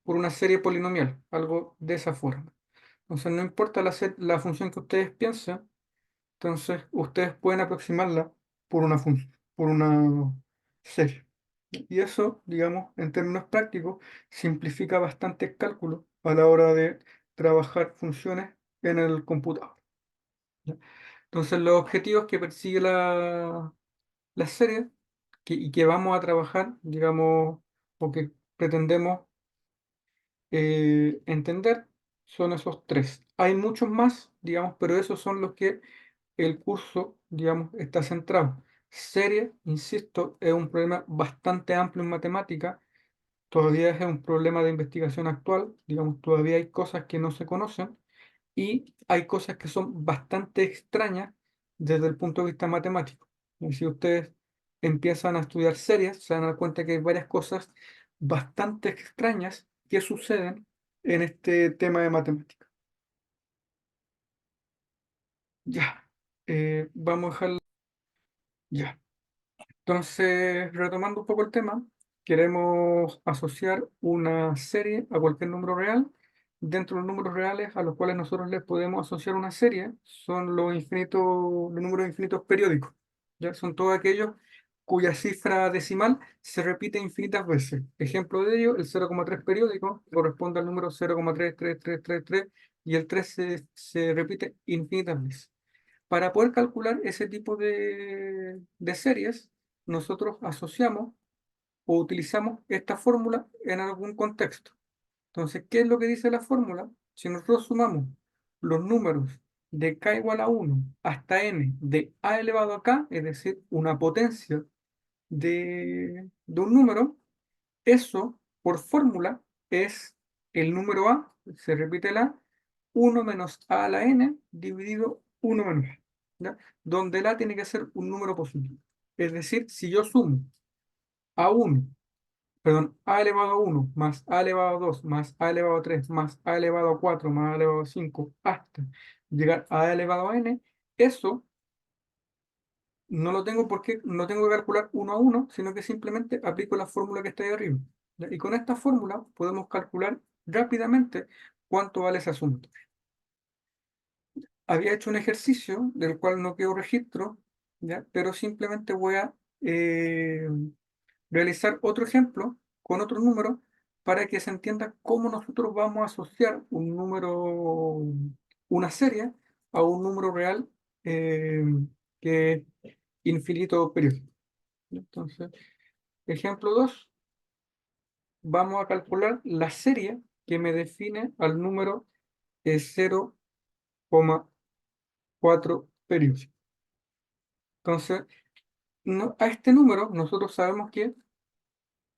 Por una serie polinomial, algo de esa forma. Entonces, no importa la función que ustedes piensen, entonces ustedes pueden aproximarla por una función, por una serie. Y eso, digamos, en términos prácticos, simplifica bastante el cálculo a la hora de trabajar funciones en el computador. ¿Ya? Entonces, los objetivos que persigue la serie y que vamos a trabajar, digamos, o que pretendemos entender, son esos tres. Hay muchos más, digamos, pero esos son los que el curso, digamos, está centrado. Serie, insisto, es un problema bastante amplio en matemática, todavía es un problema de investigación actual, digamos, todavía hay cosas que no se conocen y hay cosas que son bastante extrañas desde el punto de vista matemático. Y si ustedes empiezan a estudiar series, se van a dar cuenta que hay varias cosas bastante extrañas que suceden en este tema de matemática. Ya, vamos a dejarlo ya. Entonces, retomando un poco el tema, queremos asociar una serie a cualquier número real. Dentro de los números reales a los cuales nosotros les podemos asociar una serie son los números infinitos periódicos. ¿ya? Son todos aquellos cuya cifra decimal se repite infinitas veces. Ejemplo de ello, el 0,3 periódico corresponde al número 0,33333 y el 3 se repite infinitas veces. Para poder calcular ese tipo de series, nosotros asociamos o utilizamos esta fórmula en algún contexto. Entonces, ¿qué es lo que dice la fórmula? Si nosotros sumamos los números de k igual a 1 hasta n de a elevado a k, es decir, una potencia de un número, eso por fórmula es el número a, se repite el a, 1 menos a a la n dividido 1 menos a, ¿ya? Donde el a tiene que ser un número positivo. Es decir, si yo sumo a 1, perdón, a elevado a 1 más a elevado a 2 más a elevado a 3 más a elevado a 4 más a elevado a 5 hasta llegar a elevado a n, eso no lo tengo porque no tengo que calcular uno a uno, sino que simplemente aplico la fórmula que está ahí arriba, ¿ya? Y con esta fórmula podemos calcular rápidamente cuánto vale ese asunto. Había hecho un ejercicio del cual no quedó registro, ¿ya? Pero simplemente voy a eh, realizar otro ejemplo con otro número para que se entienda cómo nosotros vamos a asociar un número, una serie, a un número real eh, que es infinito periódico. Entonces, ejemplo 2, vamos a calcular la serie que me define al número 0,4 periódico. Entonces, a este número nosotros sabemos que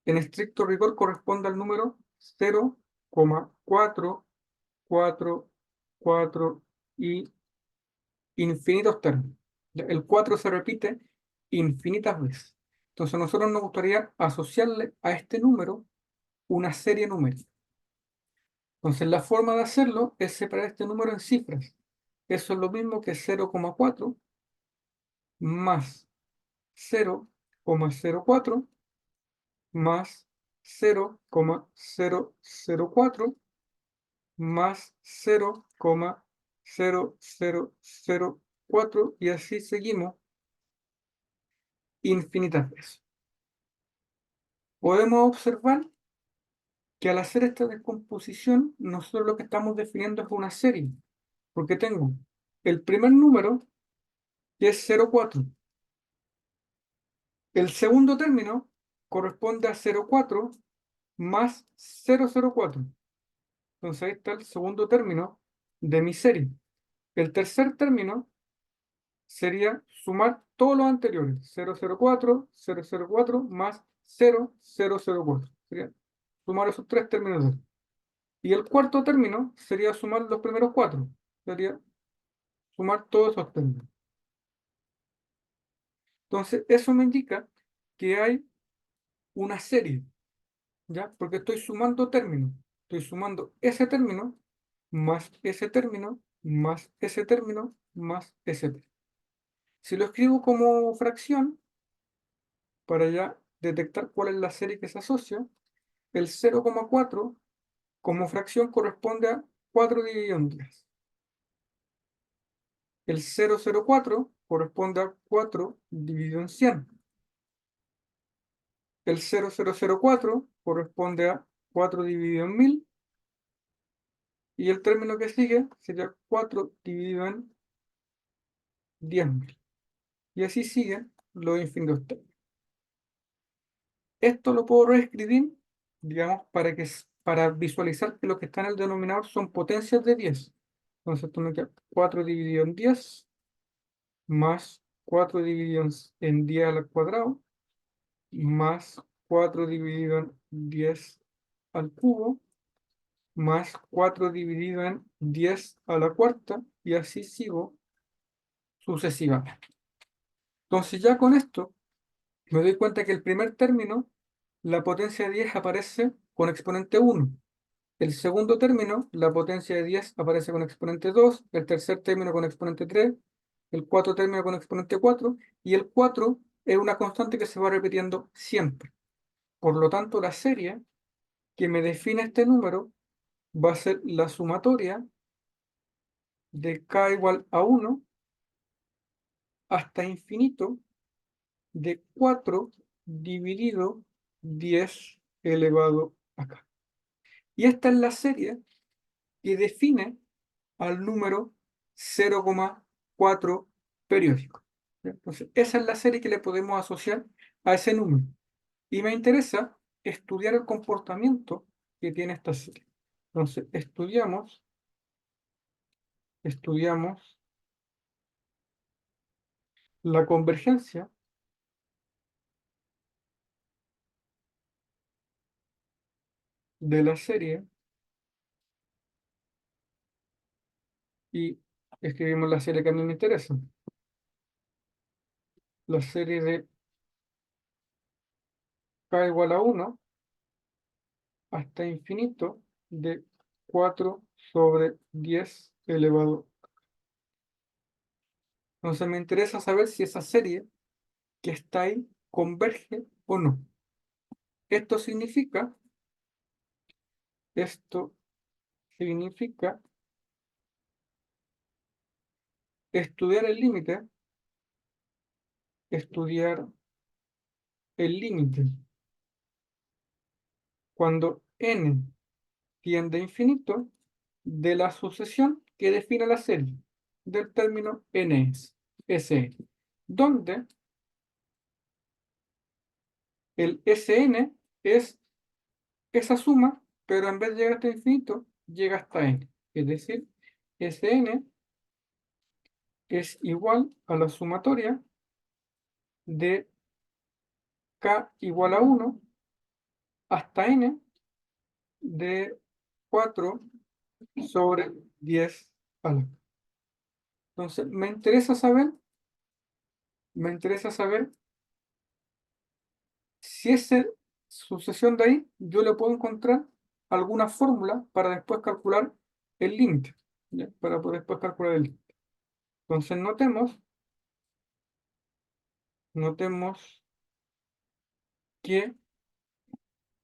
en estricto rigor corresponde al número 0,444 y infinitos términos. El 4 se repite infinitas veces. Entonces, a nosotros nos gustaría asociarle a este número una serie numérica. Entonces, la forma de hacerlo es separar este número en cifras. Eso es lo mismo que 0,4 más 0,04 más 0,004 más 0,0004 y así seguimos infinitas veces. Podemos observar que al hacer esta descomposición, nosotros lo que estamos definiendo es una serie, porque tengo el primer número, que es 0,4. El segundo término corresponde a 0,4 más 0,04. Entonces ahí está el segundo término de mi serie. El tercer término sería sumar todos los anteriores, 0,04, 0,04 más 0,004. Sería sumar esos tres términos. Y el cuarto término sería sumar los primeros cuatro. Sería sumar todos esos términos. Entonces, eso me indica que hay una serie, ¿ya? Porque estoy sumando términos. Estoy sumando ese término más ese término más ese término más ese término. Si lo escribo como fracción, para ya detectar cuál es la serie que se asocia, el 0,4 como fracción corresponde a 4 dividido en 10. El 0,04 corresponde a 4 dividido en 100. El 0,004 corresponde a 4 dividido en 1000. Y el término que sigue sería 4 dividido en 10.000. Y así siguen los infinitos términos. Esto lo puedo reescribir, digamos, para visualizar que lo que está en el denominador son potencias de 10. Entonces esto me queda 4 dividido en 10 más 4 dividido en 10 al cuadrado más 4 dividido en 10 al cubo más 4 dividido en 10 a la cuarta y así sigo sucesivamente. Entonces ya con esto me doy cuenta que el primer término, la potencia de 10 aparece con exponente 1. El segundo término, la potencia de 10 aparece con exponente 2. El tercer término con exponente 3. El cuarto término con exponente 4. Y el 4 es una constante que se va repitiendo siempre. Por lo tanto, la serie que me define este número va a ser la sumatoria de k igual a 1 hasta infinito de 4 dividido 10 elevado acá. Y esta es la serie que define al número 0,4 periódico. ¿Ya? Entonces, esa es la serie que le podemos asociar a ese número. Y me interesa estudiar el comportamiento que tiene esta serie. Entonces, estudiamos la convergencia de la serie y escribimos la serie que a mí me interesa. La serie de k igual a 1 hasta infinito de 4 sobre 10 elevado. Entonces me interesa saber si esa serie que está ahí converge o no. Esto significa, esto significa estudiar el límite, estudiar el límite cuando n tiende a infinito de la sucesión que define la serie del término Sn, donde el Sn es esa suma, pero en vez de llegar hasta infinito, llega hasta n. Es decir, Sn es igual a la sumatoria de k igual a 1 hasta n de 4 sobre 10 a la. Entonces, me interesa saber si esa sucesión de ahí, yo le puedo encontrar alguna fórmula para después calcular el límite, ¿ya? Para poder después calcular el límite. Entonces, notemos que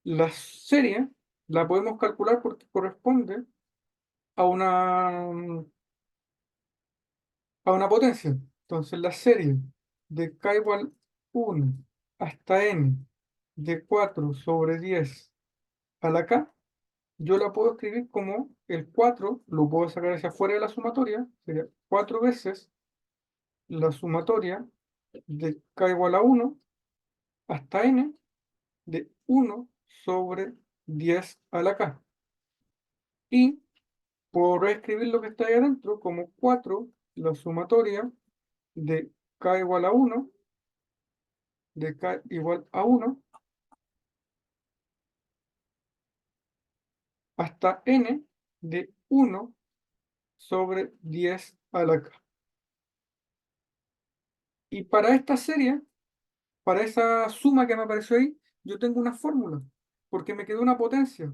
la serie la podemos calcular porque corresponde a una potencia. Entonces, la serie de k igual 1 hasta n de 4 sobre 10 a la k, yo la puedo escribir como el 4 lo puedo sacar hacia afuera de la sumatoria, sería 4 veces la sumatoria de k igual a 1 hasta n de 1 sobre 10 a la k. Y puedo reescribir lo que está ahí adentro como 4 la sumatoria de k igual a 1, de k igual a 1 hasta n de 1 sobre 10 a la k. Y para esta serie, para esa suma que me apareció ahí, yo tengo una fórmula, porque me quedó una potencia,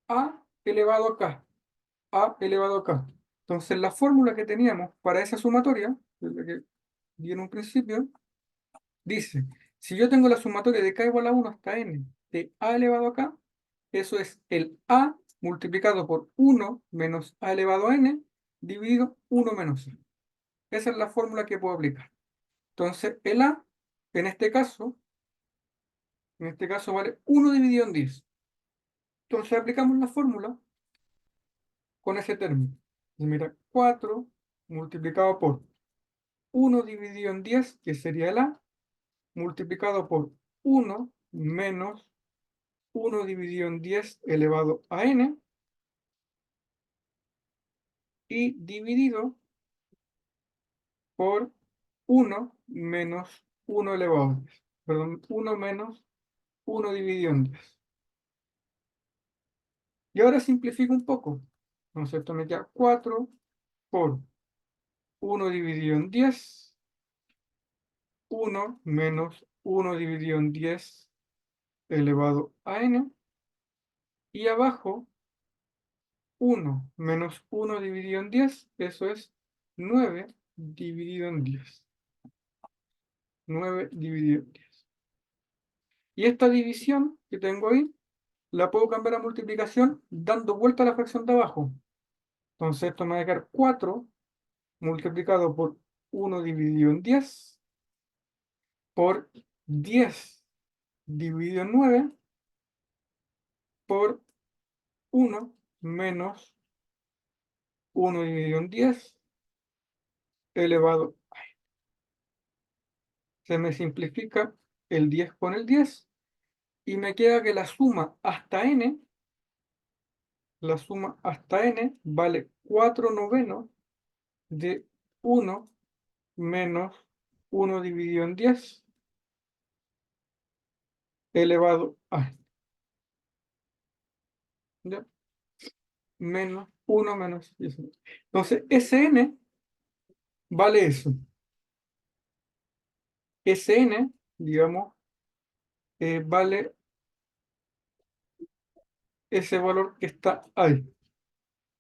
a elevado a k, a elevado a k. Entonces la fórmula que teníamos para esa sumatoria, la que di en un principio, dice, si yo tengo la sumatoria de k igual a 1 hasta n de a elevado a k, eso es el a multiplicado por 1 menos a elevado a n dividido 1 menos a. Esa es la fórmula que puedo aplicar. Entonces el a, en este caso, vale 1 dividido en 10. Entonces aplicamos la fórmula con ese término. Y mira, 4 multiplicado por 1 dividido en 10, que sería el a, multiplicado por 1 menos 1 dividido en 10 elevado a n, y dividido por 1 menos 1 elevado a 10. Perdón, 1 menos 1 dividido en 10. Y ahora simplifico un poco. ¿No es cierto? Me queda 4 por 1 dividido en 10, 1 menos 1 dividido en 10 elevado a n, y abajo 1 menos 1 dividido en 10, eso es 9 dividido en 10. 9 dividido en 10. Y esta división que tengo ahí, la puedo cambiar a multiplicación dando vuelta a la fracción de abajo. Entonces esto me va a quedar 4 multiplicado por 1 dividido en 10 por 10 dividido en 9 por 1 menos 1 dividido en 10 elevado. Se me simplifica el 10 con el 10 y me queda que la suma hasta n vale 4 novenos de 1 menos 1 dividido en 10 elevado a, ¿ya? Menos 1 menos 10. Entonces, Sn vale eso. Sn, digamos, vale ese valor que está ahí.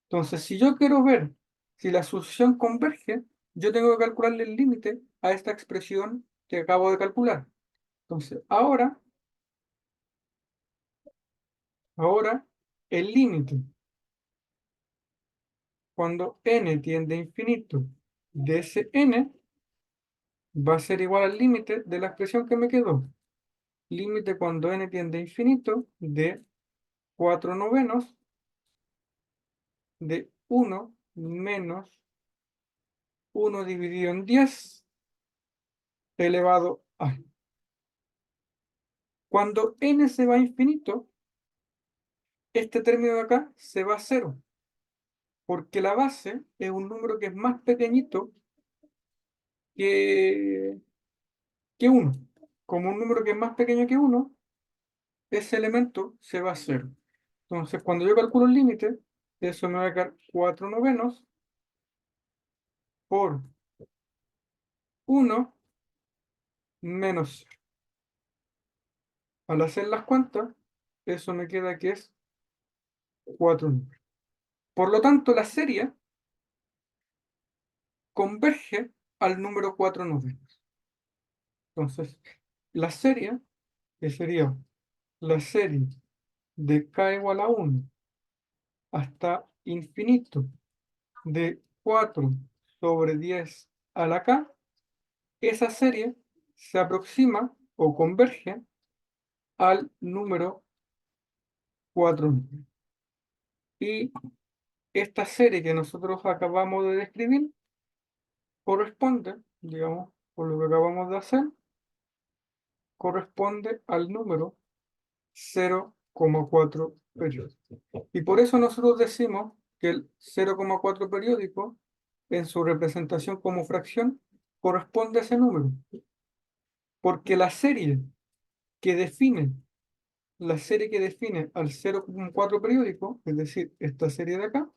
Entonces, si yo quiero ver si la sucesión converge, yo tengo que calcularle el límite a esta expresión que acabo de calcular. Entonces, ahora el límite cuando n tiende a infinito de ese n va a ser igual al límite de la expresión que me quedó. Límite cuando n tiende a infinito de 4 novenos de 1 menos 1 dividido en 10 elevado a. Cuando n se va a infinito, este término de acá se va a cero, porque la base es un número que es más pequeñito que, que 1. Como un número que es más pequeño que 1, ese elemento se va a cero. Entonces, cuando yo calculo el límite, eso me va a quedar 4 novenos por 1 menos 0. Al hacer las cuentas, eso me queda que es 4 números. Por lo tanto, la serie converge al número 4 novenos. Entonces, la serie, que sería la serie de k igual a 1 hasta infinito de 4 sobre 10 a la k, esa serie se aproxima o converge al número 4. Y esta serie que nosotros acabamos de describir corresponde, digamos, por lo que acabamos de hacer, corresponde al número 0,4 periódico. Y por eso nosotros decimos que el 0,4 periódico, en su representación como fracción, corresponde a ese número. Porque que define, la serie que define al 0,4 periódico, es decir, esta serie de acá,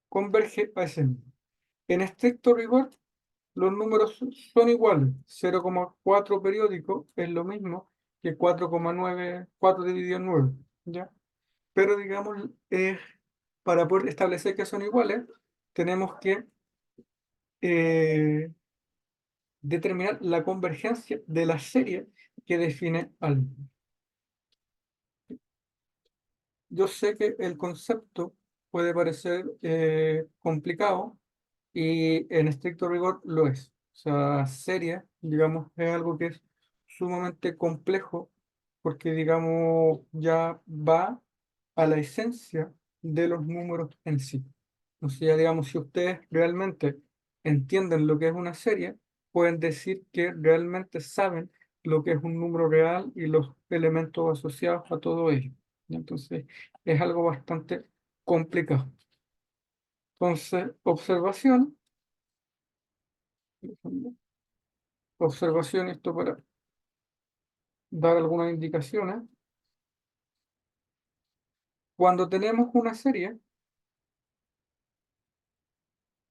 converge a ese número. En estricto rigor, los números son iguales. 0,4 periódico es lo mismo que 4,9, 4 dividido en 9, ¿ya? Pero digamos, para poder establecer que son iguales, tenemos que eh, determinar la convergencia de la serie que define al número. Yo sé que el concepto puede parecer complicado y en estricto rigor lo es. O sea, serie, digamos, es algo que es sumamente complejo porque, digamos, ya va a la esencia de los números en sí. O sea, digamos, si ustedes realmente entienden lo que es una serie, pueden decir que realmente saben lo que es un número real y los elementos asociados a todo ello. Entonces, es algo bastante complicado. Entonces, observación, esto para dar algunas indicaciones. Cuando tenemos una serie,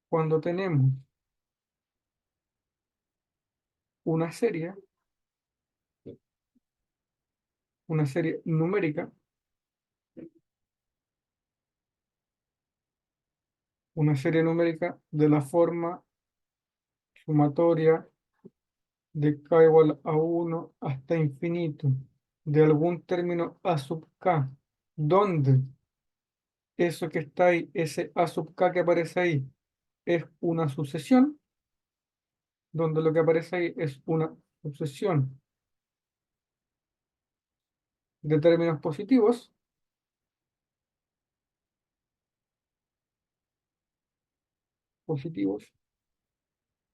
cuando tenemos una serie, una serie numérica, una serie numérica de la forma sumatoria de k igual a 1 hasta infinito de algún término a sub k, donde eso que está ahí, ese a sub k que aparece ahí, es una sucesión, donde lo que aparece ahí es una sucesión de términos positivos, positivos.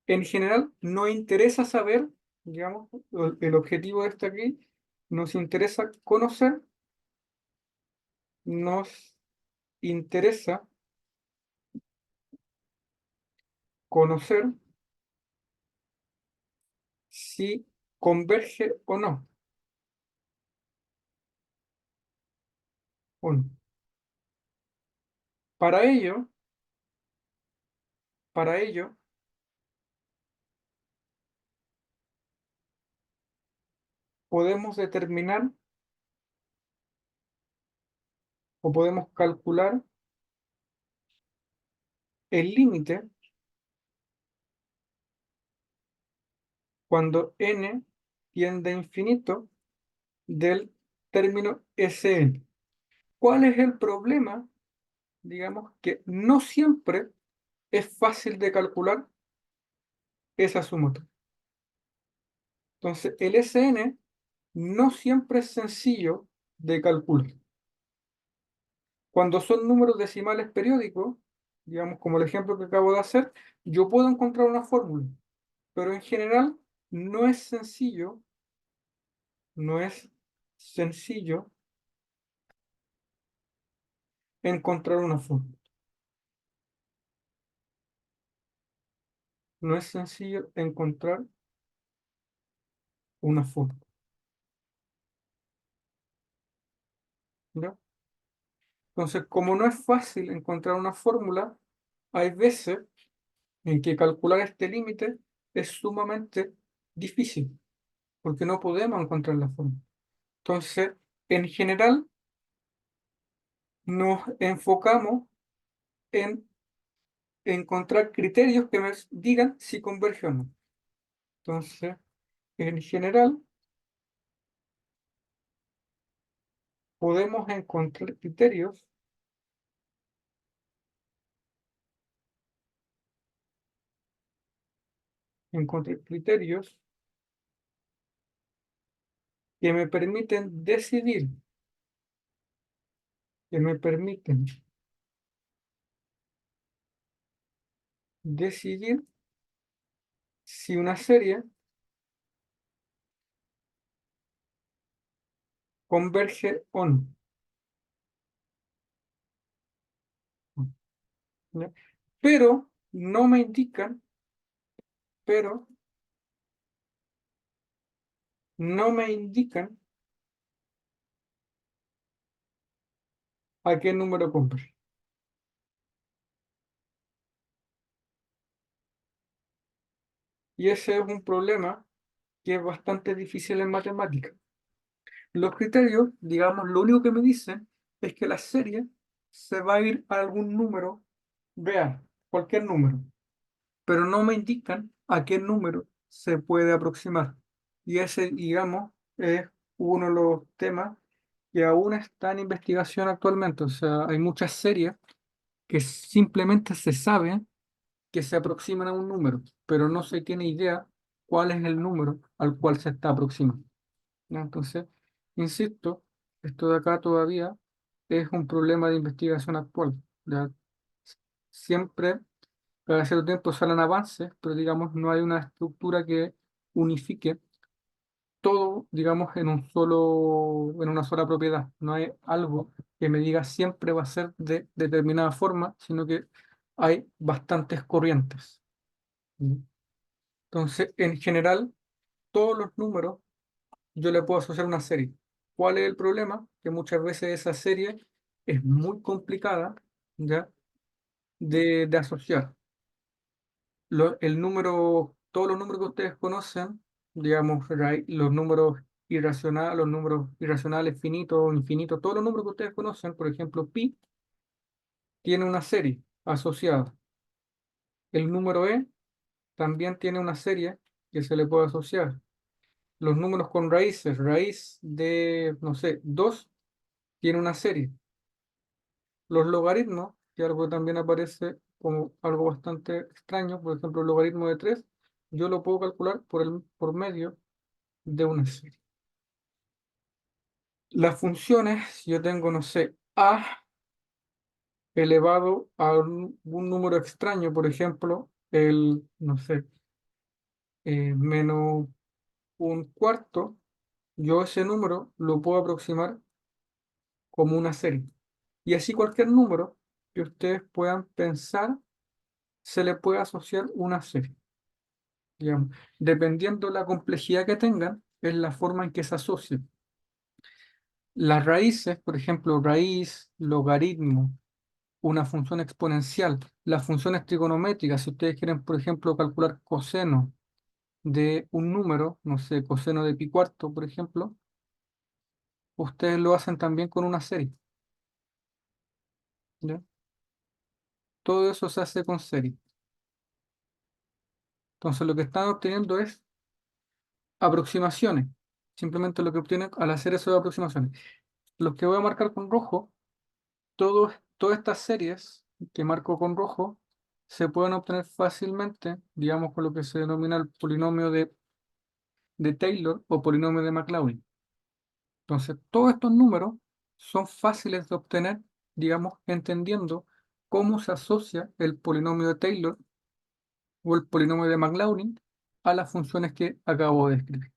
En general, no interesa saber, digamos, el objetivo de esto aquí, nos interesa conocer, nos interesa conocer si converge o no. Para ello, para ello, podemos determinar o podemos calcular el límite cuando n tiende a infinito del término Sn. ¿Cuál es el problema? Digamos que no siempre es fácil de calcular esa sumatoria. Entonces, el Sn no siempre es sencillo de calcular. Cuando son números decimales periódicos, digamos como el ejemplo que acabo de hacer, yo puedo encontrar una fórmula, pero en general no es sencillo, no es sencillo encontrar una fórmula. No es sencillo encontrar una fórmula, ¿ya? Entonces, como no es fácil encontrar una fórmula, hay veces en que calcular este límite es sumamente difícil, porque no podemos encontrar la fórmula. Entonces, en general, nos enfocamos en encontrar criterios que nos digan si converge o no. Entonces, en general, podemos encontrar criterios que me permiten decidir, que me permiten decidir si una serie converge o no. ¿Ya? Pero no me indican, pero no me indican a qué número converge. Y ese es un problema que es bastante difícil en matemáticas. Los criterios, digamos, lo único que me dicen es que la serie se va a ir a algún número real, cualquier número, pero no me indican a qué número se puede aproximar. Y ese, digamos, es uno de los temas que aún está en investigación actualmente. O sea, hay muchas series que simplemente se sabe que se aproximan a un número, pero no se tiene idea cuál es el número al cual se está aproximando. ¿Ya? Entonces, insisto, esto de acá todavía es un problema de investigación actual. ¿Ya? Siempre, cada cierto tiempo salen avances, pero digamos, no hay una estructura que unifique todo, digamos, en una sola propiedad. No hay algo que me diga siempre va a ser de determinada forma, sino que hay bastantes corrientes. ¿Mm? Entonces, en general, todos los números yo le puedo asociar una serie. ¿Cuál es el problema? Que muchas veces esa serie es muy complicada, ¿ya? de asociar. Todos los números que ustedes conocen, digamos, los números irracionales, los números irracionales finitos, infinitos, todos los números que ustedes conocen, por ejemplo, pi, tiene una serie asociada. El número e también tiene una serie que se le puede asociar. Los números con raíces, raíz de, no sé, 2 tiene una serie. Los logaritmos, que algo que también aparece como algo bastante extraño, por ejemplo, el logaritmo de 3 yo lo puedo calcular por medio de una serie. Las funciones, si yo tengo, no sé, a elevado a un número extraño, por ejemplo, no sé, menos un cuarto, yo ese número lo puedo aproximar como una serie. Y así cualquier número que ustedes puedan pensar, se le puede asociar una serie, digamos. Dependiendo la complejidad que tengan, es la forma en que se asocian. Las raíces, por ejemplo, raíz, logaritmo, una función exponencial, las funciones trigonométricas, si ustedes quieren, por ejemplo, calcular coseno de un número, no sé, coseno de pi cuarto, por ejemplo, ustedes lo hacen también con una serie, ¿ya? Todo eso se hace con serie. Entonces, lo que están obteniendo es aproximaciones. Simplemente lo que obtienen al hacer eso de aproximaciones. Los que voy a marcar con rojo, todas estas series que marco con rojo se pueden obtener fácilmente, digamos, con lo que se denomina el polinomio de Taylor o polinomio de Maclaurin. Entonces, todos estos números son fáciles de obtener, digamos, entendiendo cómo se asocia el polinomio de Taylor o el polinomio de Maclaurin a las funciones que acabo de describir.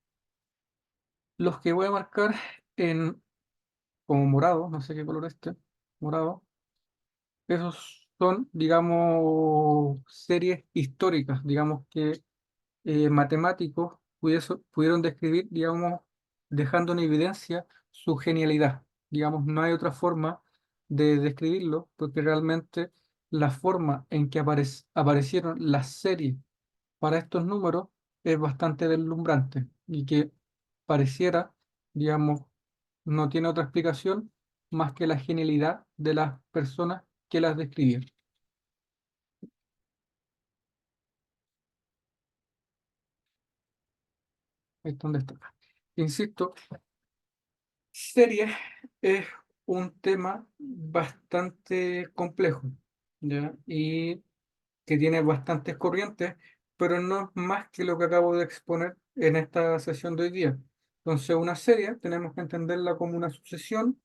Los que voy a marcar en como morado, no sé qué color este, morado, esos son, digamos, series históricas, digamos que matemáticos pudieron describir, digamos, dejando en evidencia su genialidad. Digamos, no hay otra forma de describirlo, porque realmente la forma en que aparecieron las series para estos números es bastante deslumbrante y que pareciera, digamos, no tiene otra explicación más que la genialidad de las personas que las describieron. Ahí es donde está. Insisto, series es un tema bastante complejo, ¿ya? Y que tiene bastantes corrientes, pero no es más que lo que acabo de exponer en esta sesión de hoy día. Entonces, una serie tenemos que entenderla como una sucesión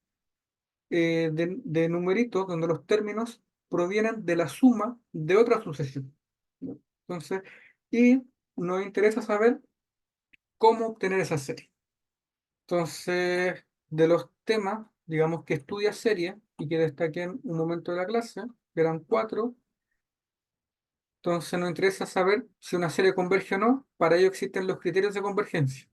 de numeritos donde los términos provienen de la suma de otra sucesión, ¿no? Entonces, y nos interesa saber cómo obtener esa serie. Entonces, de los temas, digamos que estudia serie y que destaqué en un momento de la clase, que eran cuatro, entonces nos interesa saber si una serie converge o no. Para ello existen los criterios de convergencia.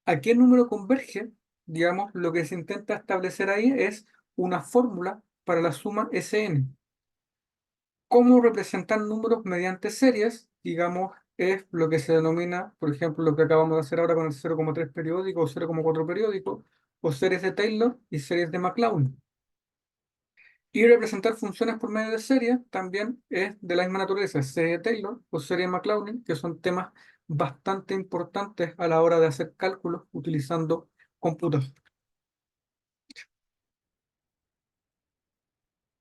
¿A qué número converge? Digamos, lo que se intenta establecer ahí es una fórmula para la suma Sn. ¿Cómo representar números mediante series? Digamos, es lo que se denomina, por ejemplo, lo que acabamos de hacer ahora con el 0,3 periódico o 0,4 periódico, o series de Taylor y series de McLaurin. Y representar funciones por medio de series también es de la misma naturaleza, serie de Taylor o serie de McLaurin, que son temas bastante importantes a la hora de hacer cálculos utilizando computadores.